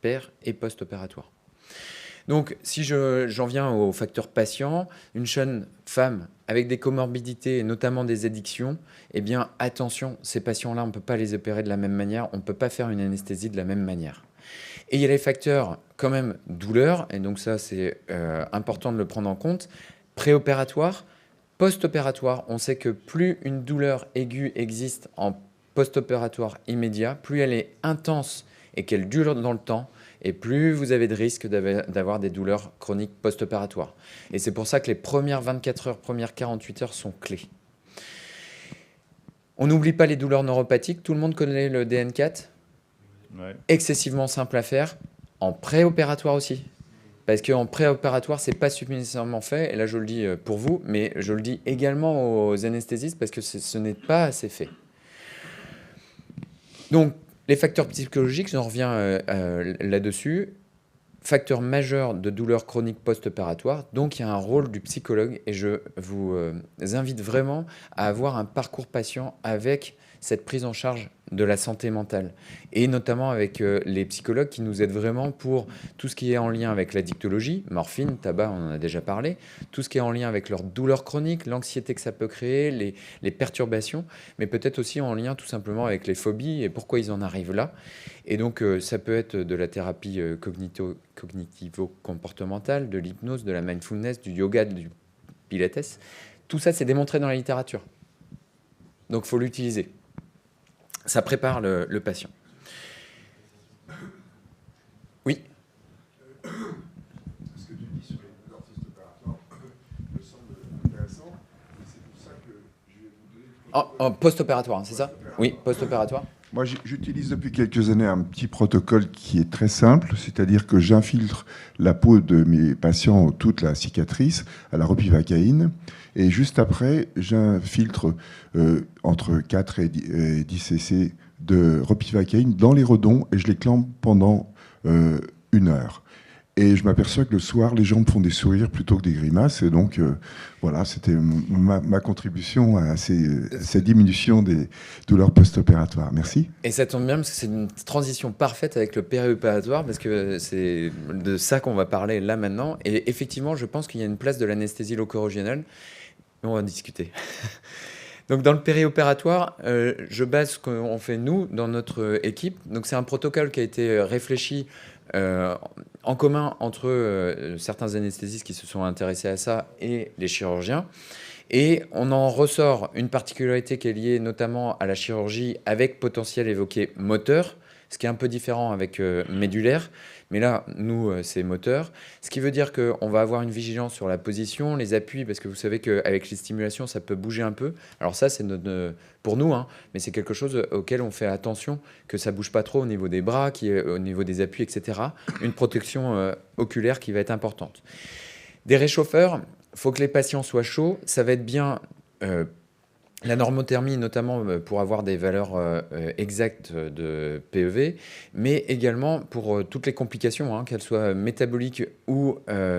per et post-opératoire. Donc, si j'en viens au facteur patient, une jeune femme avec des comorbidités, et notamment des addictions, eh bien, attention, ces patients-là, on ne peut pas les opérer de la même manière, on ne peut pas faire une anesthésie de la même manière. Et il y a les facteurs, quand même, douleur, et donc ça, c'est important de le prendre en compte, préopératoire, post-opératoire. On sait que plus une douleur aiguë existe en post-opératoire immédiat, plus elle est intense et qu'elle dure dans le temps, et plus vous avez de risques d'avoir des douleurs chroniques post-opératoires. Et c'est pour ça que les premières 24 heures, premières 48 heures sont clés. On n'oublie pas les douleurs neuropathiques. Tout le monde connaît le DN4 ? Ouais. Excessivement simple à faire. En préopératoire aussi. Parce qu'en préopératoire, ce n'est pas suffisamment fait. Et là, je le dis pour vous, mais je le dis également aux anesthésistes parce que ce n'est pas assez fait. Donc, les facteurs psychologiques, j'en reviens là-dessus. Facteur majeur de douleur chronique post-opératoire. Donc, il y a un rôle du psychologue et je vous invite vraiment à avoir un parcours patient avec cette prise en charge de la santé mentale et notamment avec les psychologues qui nous aident vraiment pour tout ce qui est en lien avec l'addictologie, morphine, tabac, on en a déjà parlé, tout ce qui est en lien avec leur douleur chronique, l'anxiété que ça peut créer, les perturbations, mais peut-être aussi en lien tout simplement avec les phobies et pourquoi ils en arrivent là. Et donc ça peut être de la thérapie cognitivo-comportementale, de l'hypnose, de la mindfulness, du yoga, du pilates. Tout ça, c'est démontré dans la littérature. Donc il faut l'utiliser. Ça prépare le patient. Oui. Ce que tu dis sur les douleurs post-opératoires me semble intéressant. Et c'est pour ça que je vais vous donner... En post-opératoire, c'est ça ? Oui, post-opératoire. Moi, j'utilise depuis quelques années un petit protocole qui est très simple, c'est-à-dire que j'infiltre la peau de mes patients, toute la cicatrice, à la ropivacaïne, et juste après, j'infiltre entre 4 et 10 cc de ropivacaïne dans les redons, et je les clampe pendant 1 heure. Et je m'aperçois que le soir, les gens me font des sourires plutôt que des grimaces. Et donc, voilà, c'était ma contribution à cette diminution des douleurs post-opératoires. Merci. Et ça tombe bien parce que c'est une transition parfaite avec le périopératoire parce que c'est de ça qu'on va parler là maintenant. Et effectivement, je pense qu'il y a une place de l'anesthésie loco-régionale. On va en discuter. Donc dans le périopératoire, je base ce qu'on fait nous dans notre équipe. Donc c'est un protocole qui a été réfléchi en commun entre certains anesthésistes qui se sont intéressés à ça et les chirurgiens. Et on en ressort une particularité qui est liée notamment à la chirurgie avec potentiel évoqué moteur, ce qui est un peu différent avec médulaire. Mais là, nous, c'est moteur. Ce qui veut dire qu'on va avoir une vigilance sur la position, les appuis, parce que vous savez qu'avec les stimulations, ça peut bouger un peu. Alors ça, c'est pour nous, hein, mais c'est quelque chose auquel on fait attention, que ça ne bouge pas trop au niveau des bras, au niveau des appuis, etc. Une protection oculaire qui va être importante. Des réchauffeurs, il faut que les patients soient chauds. Ça va être bien la normothermie, notamment pour avoir des valeurs exactes de PEV, mais également pour toutes les complications, hein, qu'elles soient métaboliques ou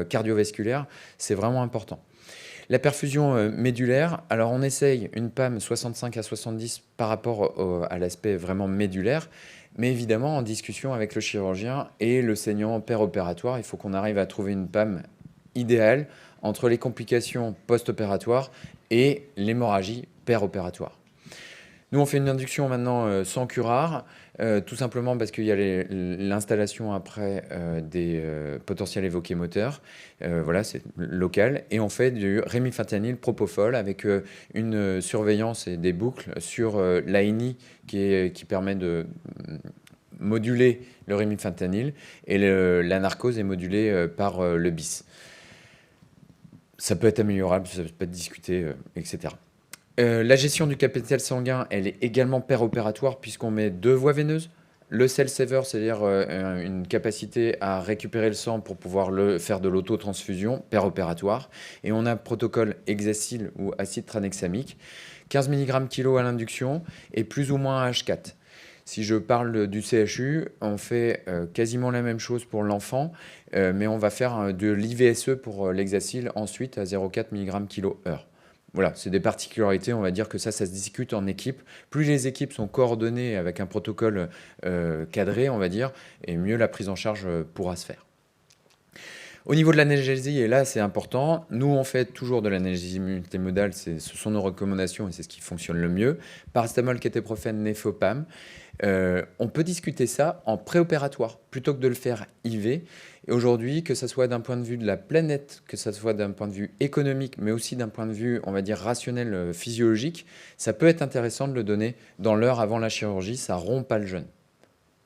cardiovasculaires, c'est vraiment important. La perfusion médulaire, alors on essaye une PAM 65 à 70 par rapport à l'aspect vraiment médulaire, mais évidemment en discussion avec le chirurgien et le saignant péropératoire, il faut qu'on arrive à trouver une PAM idéale entre les complications post-opératoires et l'hémorragie péropératoire. Nous, on fait une induction maintenant sans curare, tout simplement parce qu'il y a l'installation après des potentiels évoqués moteurs. Voilà, c'est local. Et on fait du rémifentanil propofol avec une surveillance et des boucles sur l'AINI qui permet de moduler le rémifentanil et la narcose est modulée par le BIS. Ça peut être améliorable, ça peut être discuté, etc. La gestion du capital sanguin, elle est également péropératoire puisqu'on met 2 voies veineuses. Le cell saver, c'est-à-dire une capacité à récupérer le sang pour pouvoir faire de l'autotransfusion péropératoire. Et on a un protocole hexacyle ou acide tranexamique, 15 mg kg à l'induction et plus ou moins à H4. Si je parle du CHU, on fait quasiment la même chose pour l'enfant, mais on va faire de l'IVSE pour l'hexacyle ensuite à 0,4 mg kg/h. Voilà, c'est des particularités, on va dire que ça se discute en équipe. Plus les équipes sont coordonnées avec un protocole cadré, on va dire, et mieux la prise en charge pourra se faire. Au niveau de l'analgésie, et là c'est important, nous on fait toujours de l'analgésie multimodale, ce sont nos recommandations et c'est ce qui fonctionne le mieux. Paracétamol, kétéprophène, néfopam. On peut discuter ça en préopératoire plutôt que de le faire IV. Et aujourd'hui, que ce soit d'un point de vue de la planète, que ce soit d'un point de vue économique, mais aussi d'un point de vue, on va dire, rationnel, physiologique, ça peut être intéressant de le donner dans l'heure avant la chirurgie, ça rompt pas le jeûne.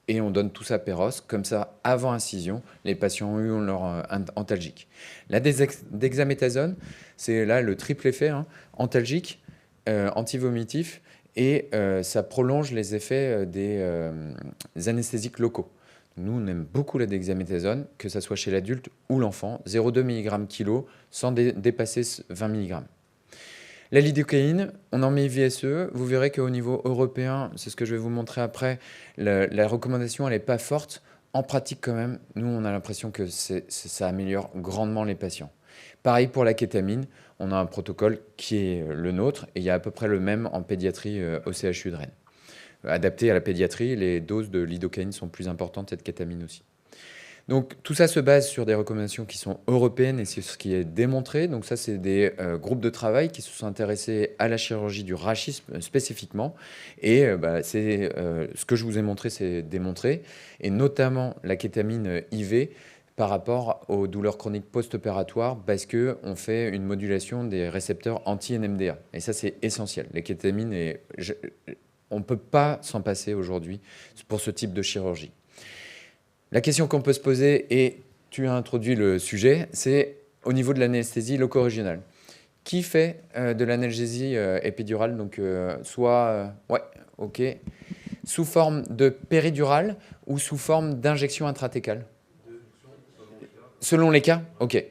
Et on donne tout ça péros, comme ça, avant incision, les patients ont eu leur antalgique. La dexaméthasone, c'est là le triple effet, hein, antalgique, antivomitif, et ça prolonge les effets des anesthésiques locaux. Nous, on aime beaucoup la dexaméthasone, que ce soit chez l'adulte ou l'enfant, 0,2 mg kg sans dépasser 20 mg. La lidocaïne, on en met IVSE. Vous verrez qu'au niveau européen, c'est ce que je vais vous montrer après, la recommandation, elle n'est pas forte. En pratique, quand même, nous, on a l'impression que ça améliore grandement les patients. Pareil pour la kétamine, on a un protocole qui est le nôtre et il y a à peu près le même en pédiatrie au CHU de Rennes. Adapté à la pédiatrie, les doses de lidocaïne sont plus importantes et de kétamine aussi. Donc tout ça se base sur des recommandations qui sont européennes et c'est ce qui est démontré. Donc ça, c'est des groupes de travail qui se sont intéressés à la chirurgie du rachisme spécifiquement. Et c'est ce que je vous ai montré, c'est démontré. Et notamment la kétamine IV par rapport aux douleurs chroniques post-opératoires parce qu'on fait une modulation des récepteurs anti-NMDA. Et ça, c'est essentiel. La kétamine, on ne peut pas s'en passer aujourd'hui pour ce type de chirurgie. La question qu'on peut se poser, et tu as introduit le sujet, c'est au niveau de l'anesthésie loco-régionale. Qui fait de l'analgésie épidurale, donc sous forme de péridurale ou sous forme d'injection intratécale? Selon les cas? Ok.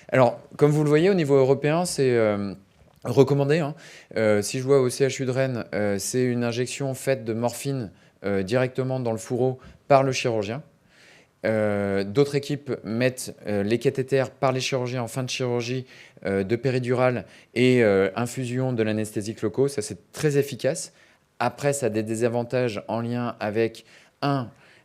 Alors, comme vous le voyez, au niveau européen, c'est recommandé. Hein. Si je vois au CHU de Rennes, c'est une injection faite de morphine directement dans le fourreau par le chirurgien. D'autres équipes mettent les cathéters par les chirurgiens en fin de chirurgie de péridurale et infusion de l'anesthésique locaux. Ça, c'est très efficace. Après, ça a des désavantages en lien avec,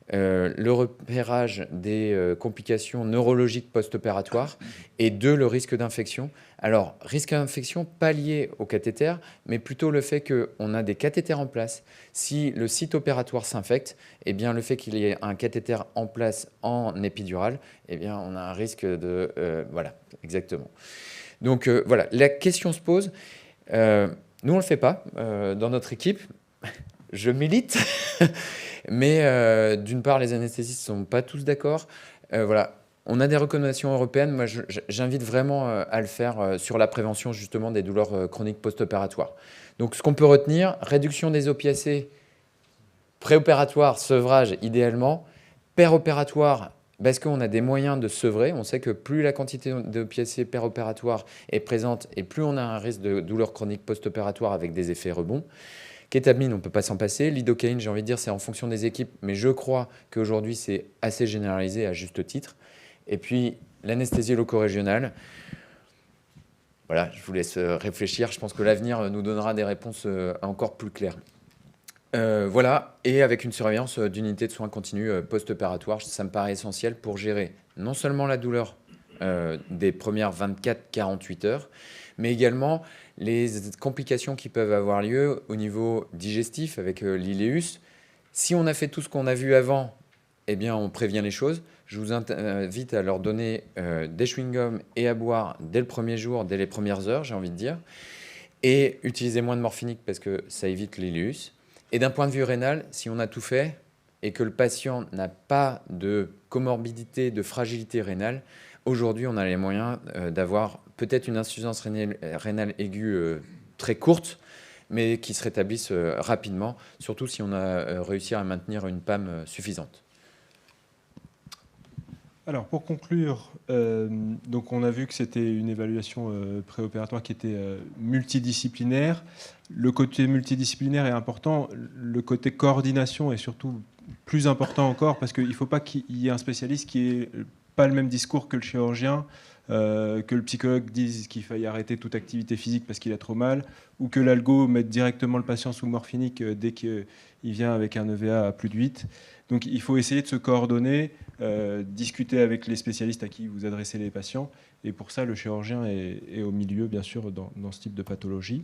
le repérage des complications neurologiques post-opératoires et 2, le risque d'infection. Alors, risque d'infection pas lié au cathéter, mais plutôt le fait qu'on a des cathéters en place. Si le site opératoire s'infecte, eh bien, le fait qu'il y ait un cathéter en place en épidural, eh bien, on a un risque de... voilà, exactement. Donc, voilà, la question se pose. Nous, on ne le fait pas dans notre équipe. Je milite. Mais d'une part, les anesthésistes ne sont pas tous d'accord. Voilà. On a des recommandations européennes. Moi, j'invite vraiment à le faire sur la prévention justement des douleurs chroniques post-opératoires. Donc, ce qu'on peut retenir, réduction des opiacés, préopératoire, sevrage idéalement, péropératoire, parce qu'on a des moyens de sevrer. On sait que plus la quantité d'opiacés péropératoires est présente et plus on a un risque de douleurs chroniques post-opératoires avec des effets rebonds. Kétamine, on ne peut pas s'en passer. Lidocaïne, j'ai envie de dire, c'est en fonction des équipes, mais je crois qu'aujourd'hui, c'est assez généralisé à juste titre. Et puis, l'anesthésie loco-régionale. Voilà, je vous laisse réfléchir. Je pense que l'avenir nous donnera des réponses encore plus claires. Voilà, et avec une surveillance d'unité de soins continus post-opératoires, ça me paraît essentiel pour gérer non seulement la douleur des premières 24-48 heures, mais également les complications qui peuvent avoir lieu au niveau digestif avec l'iléus. Si on a fait tout ce qu'on a vu avant, eh bien, on prévient les choses. Je vous invite à leur donner des chewing-gums et à boire dès le premier jour, dès les premières heures, j'ai envie de dire. Et utiliser moins de morphinique parce que ça évite l'iléus. Et d'un point de vue rénal, si on a tout fait et que le patient n'a pas de comorbidité, de fragilité rénale, aujourd'hui, on a les moyens d'avoir peut-être une insuffisance rénale aiguë très courte, mais qui se rétablisse rapidement, surtout si on a réussi à maintenir une PAM suffisante. Alors, pour conclure, donc on a vu que c'était une évaluation préopératoire qui était multidisciplinaire. Le côté multidisciplinaire est important. Le côté coordination est surtout plus important encore parce qu'il ne faut pas qu'il y ait un spécialiste qui ait pas le même discours que le chirurgien, que le psychologue dise qu'il faille arrêter toute activité physique parce qu'il a trop mal, ou que l'algo mette directement le patient sous morphinique dès qu'il vient avec un EVA à plus de 8. Donc il faut essayer de se coordonner, discuter avec les spécialistes à qui vous adressez les patients, et pour ça le chirurgien est au milieu bien sûr dans ce type de pathologie.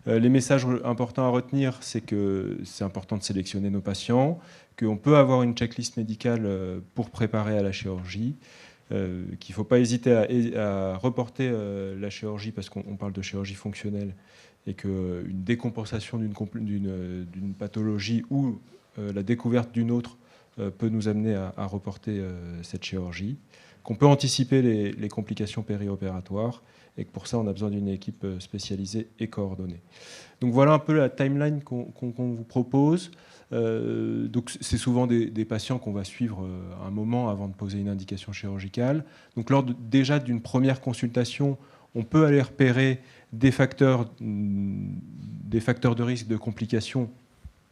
Les messages importants à retenir, c'est que c'est important de sélectionner nos patients, qu'on peut avoir une checklist médicale pour préparer à la chirurgie, qu'il ne faut pas hésiter à reporter la chirurgie parce qu'on parle de chirurgie fonctionnelle et qu'une décompensation d'une pathologie ou la découverte d'une autre peut nous amener à reporter cette chirurgie, qu'on peut anticiper les complications périopératoires et que pour ça, on a besoin d'une équipe spécialisée et coordonnée. Donc voilà un peu la timeline qu'on vous propose. Donc c'est souvent des patients qu'on va suivre un moment avant de poser une indication chirurgicale. Donc lors déjà d'une première consultation, on peut aller repérer des facteurs de risque de complications,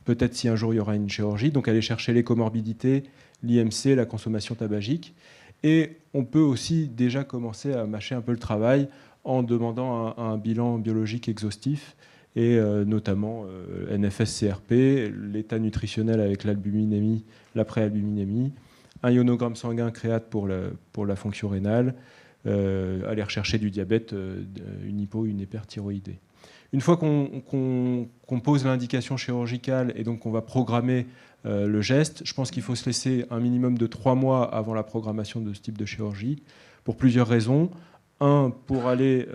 peut-être si un jour il y aura une chirurgie, donc aller chercher les comorbidités, l'IMC, la consommation tabagique. Et on peut aussi déjà commencer à mâcher un peu le travail en demandant un bilan biologique exhaustif, et notamment NFS-CRP, l'état nutritionnel avec l'albuminémie, l'après-albuminémie, un ionogramme sanguin créate pour la fonction rénale, aller rechercher du diabète, une hypo, une hyperthyroïdée. Une fois qu'on pose l'indication chirurgicale et donc qu'on va programmer le geste, je pense qu'il faut se laisser un minimum de 3 mois avant la programmation de ce type de chirurgie, pour plusieurs raisons. Un, pour aller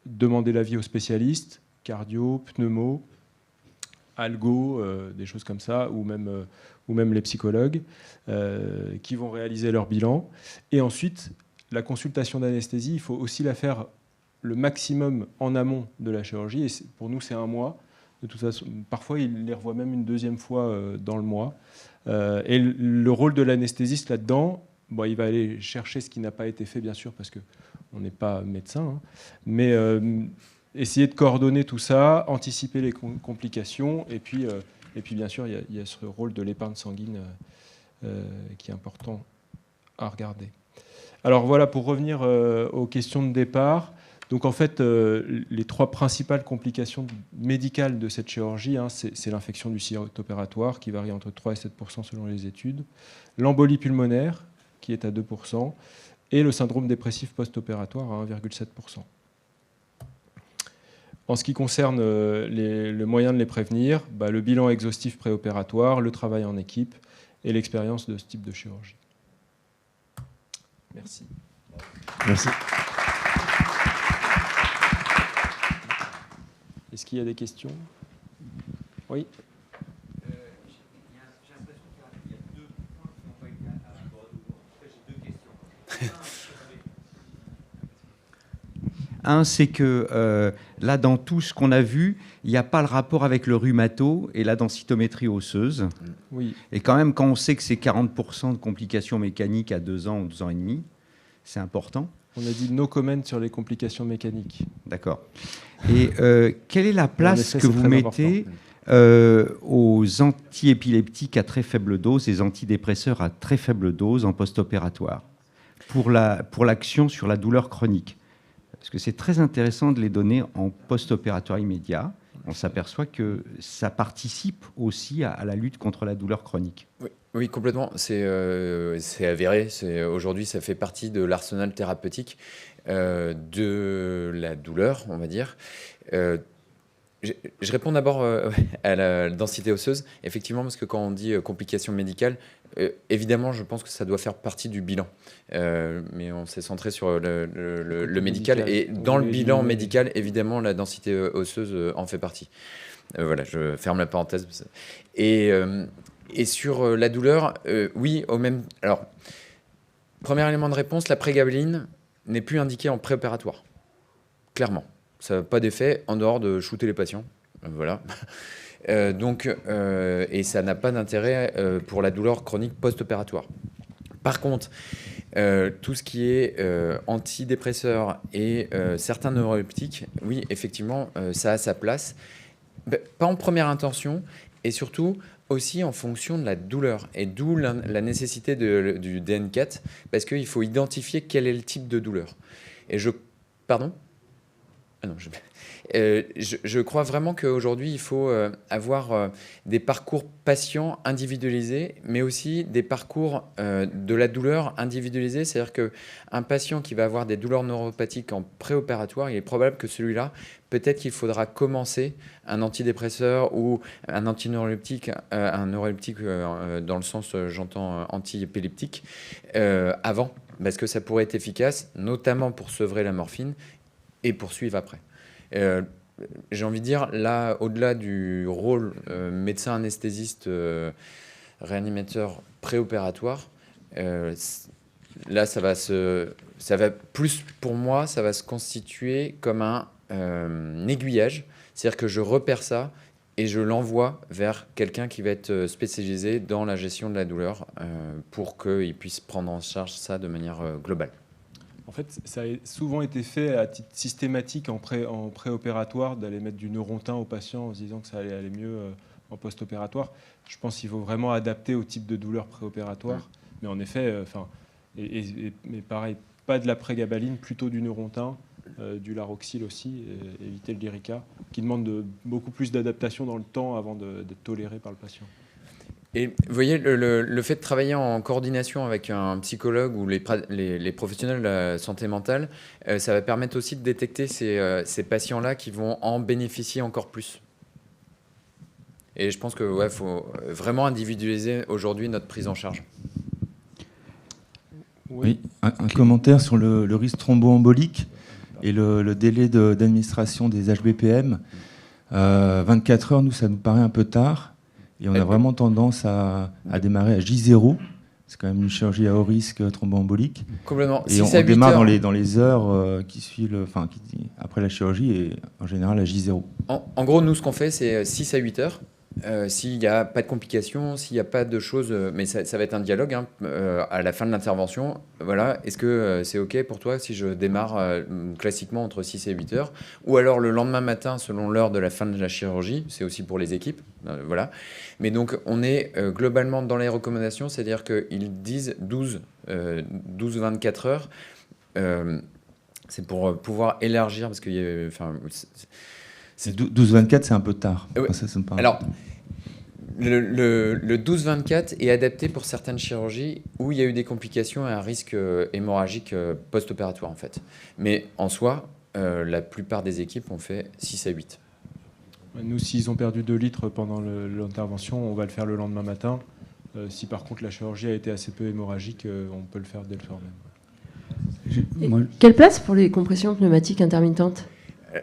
demander l'avis aux spécialistes, cardio, pneumo, algo, des choses comme ça, ou même les psychologues qui vont réaliser leur bilan. Et ensuite, la consultation d'anesthésie, il faut aussi la faire le maximum en amont de la chirurgie. Et pour nous, c'est 1 mois. De toute façon, parfois, ils les revoient même une 2e fois dans le mois. Et le rôle de l'anesthésiste là-dedans, bon, il va aller chercher ce qui n'a pas été fait, bien sûr, parce qu'on n'est pas médecin, hein, mais essayer de coordonner tout ça, anticiper les complications, et puis bien sûr, il y a ce rôle de l'épargne sanguine qui est important à regarder. Alors voilà, pour revenir aux questions de départ, donc en fait, les 3 principales complications médicales de cette chirurgie, c'est l'infection du site opératoire qui varie entre 3 et 7% selon les études, l'embolie pulmonaire qui est à 2%, et le syndrome dépressif post-opératoire à 1,7%. En ce qui concerne le moyen de les prévenir, le bilan exhaustif préopératoire, le travail en équipe et l'expérience de ce type de chirurgie. Merci. Merci. Est-ce qu'il y a des questions? Oui. J'ai l'impression qu'il y a 2 points qui n'ont pas été abordés. En fait, j'ai 2 questions. Un, c'est que là, dans tout ce qu'on a vu, il n'y a pas le rapport avec le rhumato et la densitométrie osseuse. Oui. Et quand même, quand on sait que c'est 40% de complications mécaniques à 2 ans ou 2 ans et demi, c'est important. On a dit no comment sur les complications mécaniques. D'accord. Et quelle est la place que vous mettez aux antiépileptiques à très faible dose, les antidépresseurs à très faible dose en post-opératoire pour l'action sur la douleur chronique? Parce que c'est très intéressant de les donner en post-opératoire immédiat. On s'aperçoit que ça participe aussi à la lutte contre la douleur chronique. Oui, complètement. C'est avéré. Aujourd'hui, ça fait partie de l'arsenal thérapeutique de la douleur, on va dire. Je réponds d'abord à la densité osseuse. Effectivement, parce que quand on dit complications médicales, évidemment, je pense que ça doit faire partie du bilan. Mais on s'est centré sur le médical. Et dans le bilan médical, évidemment, la densité osseuse en fait partie. Voilà, je ferme la parenthèse. Et sur la douleur, oui, au même... Alors, premier élément de réponse, la prégabaline n'est plus indiquée en préopératoire. Clairement. Ça n'a pas d'effet en dehors de shooter les patients. Voilà. Et ça n'a pas d'intérêt pour la douleur chronique post-opératoire. Par contre, tout ce qui est antidépresseurs et certains neuroleptiques, oui, effectivement, ça a sa place. Pas en première intention, et surtout aussi en fonction de la douleur. Et d'où la nécessité du DN4, parce qu'il faut identifier quel est le type de douleur. Et Pardon ? Ah non, je crois vraiment qu'aujourd'hui, il faut avoir des parcours patients individualisés, mais aussi des parcours de la douleur individualisés. C'est-à-dire qu'un patient qui va avoir des douleurs neuropathiques en préopératoire, il est probable que celui-là, peut-être qu'il faudra commencer un antidépresseur ou un antineuroleptique, un neuroleptique dans le sens, j'entends, anti-épileptique, avant, parce que ça pourrait être efficace, notamment pour sevrer la morphine, et poursuivre après. J'ai envie de dire, là, au-delà du rôle médecin anesthésiste, réanimateur préopératoire, là, ça va plus, pour moi, ça va se constituer comme un aiguillage. C'est-à-dire que je repère ça et je l'envoie vers quelqu'un qui va être spécialisé dans la gestion de la douleur pour qu'il puisse prendre en charge ça de manière globale. En fait, ça a souvent été fait à titre systématique en préopératoire, d'aller mettre du Neurontin au patient en se disant que ça allait aller mieux en post-opératoire. Je pense qu'il faut vraiment adapter au type de douleur préopératoire. Mais en effet, mais pareil, pas de la prégabaline, plutôt du Neurontin, du Laroxyl aussi, et éviter le Lyrica, qui demande beaucoup plus d'adaptation dans le temps avant d'être toléré par le patient. Et vous voyez, le fait de travailler en coordination avec un psychologue ou les professionnels de la santé mentale, ça va permettre aussi de détecter ces patients-là qui vont en bénéficier encore plus. Et je pense que faut vraiment individualiser aujourd'hui notre prise en charge. Oui, un commentaire sur le risque thromboembolique et le délai d'administration des HBPM. 24 heures, nous, ça nous paraît un peu tard. Et on a vraiment tendance à démarrer à J0. C'est quand même une chirurgie à haut risque thromboembolique. Complètement. Et on démarre dans les heures qui suivent, après la chirurgie, et en général à J0. En gros, nous, ce qu'on fait, c'est 6 à 8 heures. s'il n'y a pas de complications, s'il n'y a pas de choses, mais ça va être un dialogue à la fin de l'intervention. Voilà, est-ce que c'est OK pour toi si je démarre classiquement entre 6 et 8 heures, ou alors le lendemain matin selon l'heure de la fin de la chirurgie, c'est aussi pour les équipes. Voilà. Mais donc on est globalement dans les recommandations, c'est-à-dire qu'ils disent 12-24 heures. C'est pour pouvoir élargir, parce que 12-24, c'est un peu tard. Ouais. Ça me parle. Alors, le 12-24 est adapté pour certaines chirurgies où il y a eu des complications et un risque hémorragique post-opératoire, en fait. Mais en soi, la plupart des équipes ont fait 6 à 8. Nous, s'ils ont perdu 2 litres pendant l'intervention, on va le faire le lendemain matin. Si par contre la chirurgie a été assez peu hémorragique, on peut le faire dès le soir même. Quelle place pour les compressions pneumatiques intermittentes ?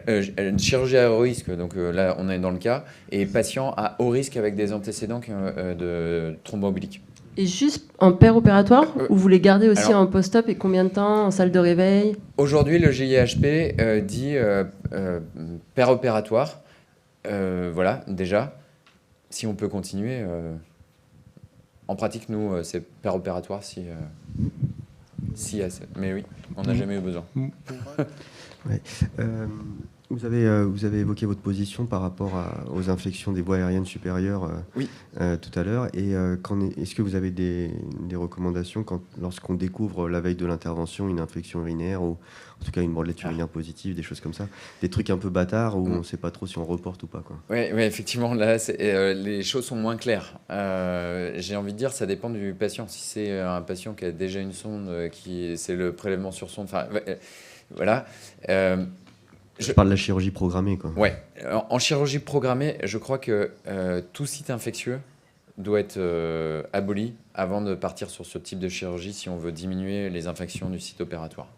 Une chirurgie à haut risque, donc là on est dans le cas, et patient à haut risque avec des antécédents de thromboembolique. Et juste en péropératoire, ou vous les gardez aussi en post-op, et combien de temps en salle de réveil ? Aujourd'hui, le GIHP dit péropératoire. Voilà, déjà. Si on peut continuer, en pratique, nous, c'est péropératoire mais oui, on n'a jamais eu besoin. Ouais. Vous avez évoqué votre position par rapport aux infections des voies aériennes supérieures tout à l'heure. Et est-ce que vous avez des recommandations lorsqu'on découvre la veille de l'intervention une infection urinaire, ou en tout cas une branlette urinaire positive, des choses comme ça, des trucs un peu bâtards où on ne sait pas trop si on reporte ou pas, quoi. Oui, effectivement, là, les choses sont moins claires. J'ai envie de dire, ça dépend du patient. Si c'est un patient qui a déjà une sonde, c'est le prélèvement sur sonde, voilà. Je parle de la chirurgie programmée, quoi. Ouais. En chirurgie programmée, je crois que tout site infectieux doit être aboli avant de partir sur ce type de chirurgie si on veut diminuer les infections du site opératoire.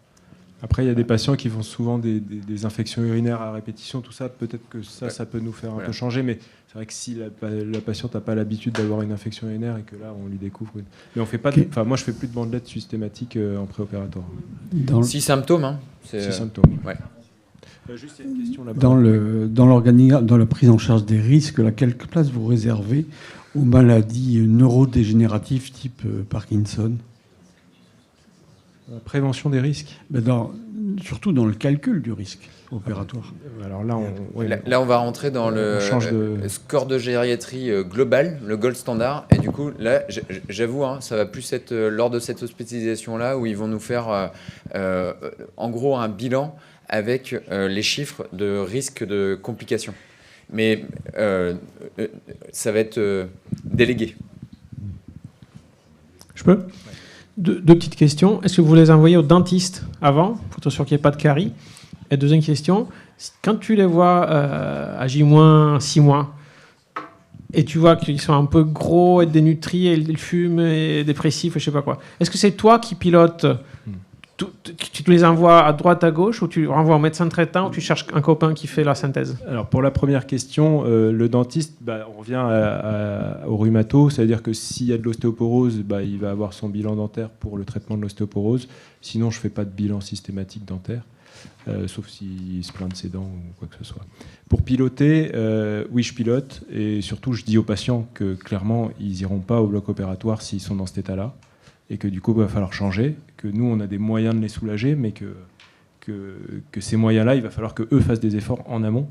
Après, il y a des patients qui font souvent des infections urinaires à répétition, tout ça. Peut-être que ça peut nous faire un peu changer, mais c'est vrai que si la patiente n'a pas l'habitude d'avoir une infection urinaire et que là, on lui découvre Mais on fait pas moi, je fais plus de bandelettes systématiques en préopératoire. 6 symptômes, 6 symptômes. Ouais. Juste, il y a une question là-bas. Dans la prise en charge des risques, quelle place vous réservez aux maladies neurodégénératives type Parkinson ? La prévention des risques, surtout dans le calcul du risque opératoire. Alors là, on va rentrer dans le score de gériatrie global, le gold standard. Et du coup, là, j'avoue, ça va plus être lors de cette hospitalisation-là où ils vont nous faire, en gros, un bilan avec les chiffres de risque de complications. Mais ça va être délégué. Je peux ? Deux petites questions. Est-ce que vous les envoyez au dentiste avant, pour être sûr qu'il n'y ait pas de carie ? Et deuxième question, quand tu les vois à J-6 mois, et tu vois qu'ils sont un peu gros et dénutris, et ils fument, et dépressifs, je ne sais pas quoi, est-ce que c'est toi qui pilotes tu te les envoies à droite, à gauche, ou tu renvoies au médecin traitant, ou tu cherches un copain qui fait la synthèse ? Alors pour la première question, le dentiste, on revient au rhumato, c'est-à-dire que s'il y a de l'ostéoporose, il va avoir son bilan dentaire pour le traitement de l'ostéoporose. Sinon, je ne fais pas de bilan systématique dentaire, sauf s'il se plaint de ses dents ou quoi que ce soit. Pour piloter, oui, je pilote, et surtout, je dis aux patients que clairement, ils n'iront pas au bloc opératoire s'ils sont dans cet état-là, et que du coup, il va falloir changer, que nous, on a des moyens de les soulager, mais que ces moyens-là, il va falloir qu'eux fassent des efforts en amont.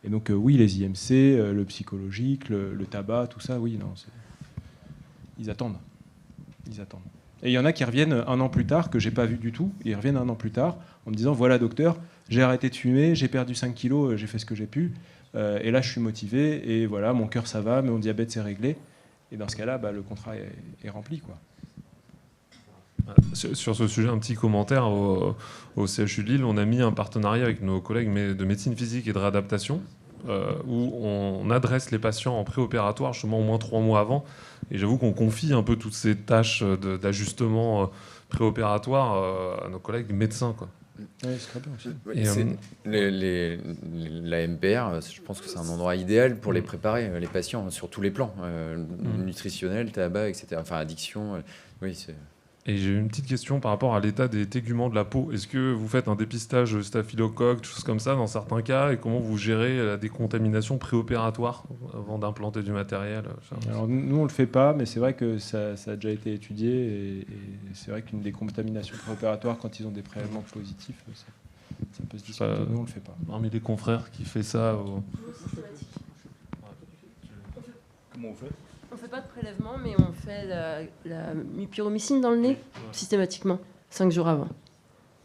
Et donc, oui, les IMC, le psychologique, le tabac, tout ça, oui, non, ils attendent. Et il y en a qui reviennent un an plus tard, que j'ai pas vu du tout, ils reviennent un an plus tard, en me disant, voilà, docteur, j'ai arrêté de fumer, j'ai perdu 5 kilos, j'ai fait ce que j'ai pu, et là, je suis motivé, et voilà, mon cœur, ça va, mais mon diabète, c'est réglé. Et dans ce cas-là, le contrat est rempli, quoi. Sur ce sujet, un petit commentaire au CHU de Lille. On a mis un partenariat avec nos collègues de médecine physique et de réadaptation où on adresse les patients en préopératoire justement au moins 3 mois avant. Et j'avoue qu'on confie un peu toutes ces tâches d'ajustement préopératoire à nos collègues médecins, quoi. Ouais, c'est très bien aussi. La MPR, je pense que c'est un endroit idéal pour les préparer, les patients, sur tous les plans, nutritionnel, tabac, etc. Enfin, addiction, oui, c'est... Et j'ai une petite question par rapport à l'état des téguments de la peau. Est-ce que vous faites un dépistage staphylocoque, choses comme ça, dans certains cas, et comment vous gérez la décontamination préopératoire avant d'implanter du matériel? Alors, nous, on ne le fait pas, mais c'est vrai que ça a déjà été étudié, et c'est vrai qu'une décontamination préopératoire, quand ils ont des prélèvements positifs, ça peut se discuter. Nous, on ne le fait pas. Parmi les confrères qui fait ça Comment on fait? On ne fait pas de prélèvement, mais on fait la mupiromycine dans le nez, systématiquement, 5 jours avant.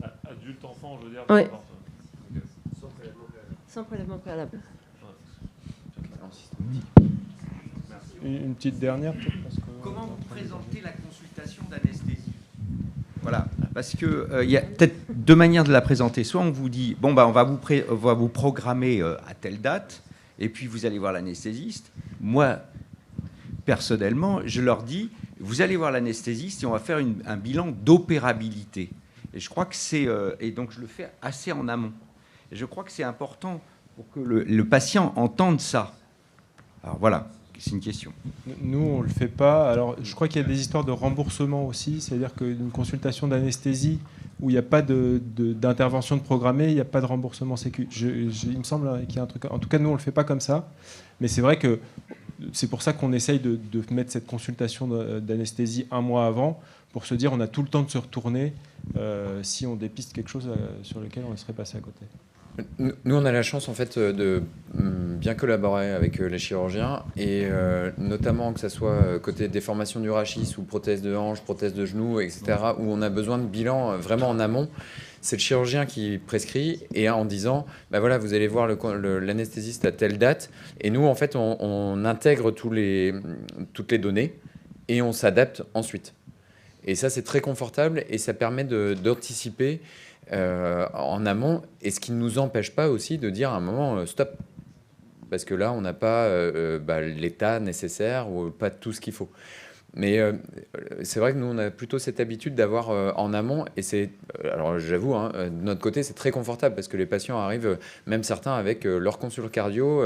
Adulte, enfant, je veux dire. Oui. Okay. Sans prélèvement préalable. Une petite dernière, peut-être, parce que... Comment vous présentez la consultation d'anesthésie? Voilà, parce que il y a peut-être deux manières de la présenter. Soit on vous dit, bon, bah, on va vous programmer à telle date, et puis vous allez voir l'anesthésiste. Moi, personnellement, je leur dis, vous allez voir l'anesthésiste et on va faire un bilan d'opérabilité. Et je crois que c'est... et donc, je le fais assez en amont. Et je crois que c'est important pour que le patient entende ça. Alors, voilà, c'est une question. Nous, on ne le fait pas. Alors, je crois qu'il y a des histoires de remboursement aussi. C'est-à-dire qu'une consultation d'anesthésie où il n'y a pas d'intervention de programmée, il n'y a pas de remboursement sécu. Il me semble qu'il y a un truc... En tout cas, nous, on ne le fait pas comme ça. Mais c'est vrai que c'est pour ça qu'on essaye de mettre cette consultation d'anesthésie un mois avant, pour se dire on a tout le temps de se retourner si on dépiste quelque chose sur lequel on serait passé à côté. Nous, on a la chance en fait de bien collaborer avec les chirurgiens, et notamment que ce soit côté déformation du rachis ou prothèse de hanche, prothèse de genou, etc., où on a besoin de bilan vraiment en amont. C'est le chirurgien qui prescrit, et en disant bah voilà, vous allez voir l'anesthésiste à telle date, et nous en fait on intègre toutes les données et on s'adapte ensuite. Et ça, c'est très confortable, et ça permet d'anticiper en amont, et ce qui ne nous empêche pas aussi de dire à un moment stop, parce que là on n'a pas l'état nécessaire ou pas tout ce qu'il faut. Mais c'est vrai que nous on a plutôt cette habitude d'avoir en amont, et c'est, alors j'avoue, de notre côté c'est très confortable, parce que les patients arrivent, même certains, avec leur consul cardio,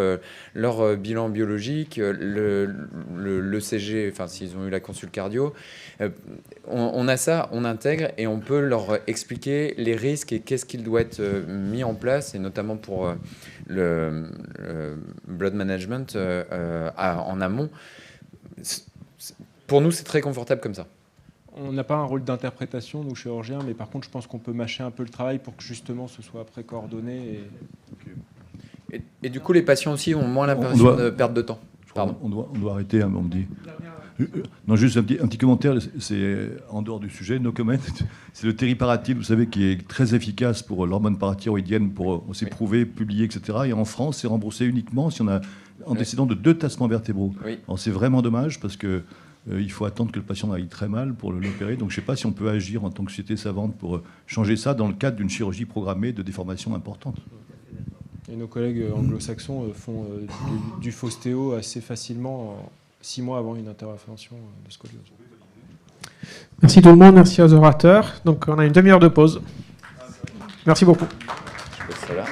leur bilan biologique, l'ECG, enfin s'ils ont eu la consul cardio, on a ça, on intègre, et on peut leur expliquer les risques et qu'est-ce qu'il doit être mis en place, et notamment pour le blood management en amont. Pour nous, c'est très confortable comme ça. On n'a pas un rôle d'interprétation, nous, chirurgiens, mais par contre, je pense qu'on peut mâcher un peu le travail pour que justement ce soit après coordonné. Et du coup, les patients aussi ont moins l'impression de perdre de temps. Pardon. On doit arrêter, on me dit. Non, juste un petit commentaire, c'est en dehors du sujet, no comment. C'est le tériparatide, vous savez, qui est très efficace pour l'hormone parathyroïdienne, on s'est prouvé, publié, etc. Et en France, c'est remboursé uniquement si on a antécédent de 2 tassements vertébraux. Oui. Alors c'est vraiment dommage, parce que il faut attendre que le patient aille très mal pour l'opérer. Donc je ne sais pas si on peut agir en tant que société savante pour changer ça dans le cadre d'une chirurgie programmée de déformation importante. Et nos collègues anglo-saxons font du faustéo assez facilement, 6 mois avant une intervention de scoliose. Merci tout le monde, merci aux orateurs. Donc on a une demi-heure de pause. Merci beaucoup. Je passe ça là.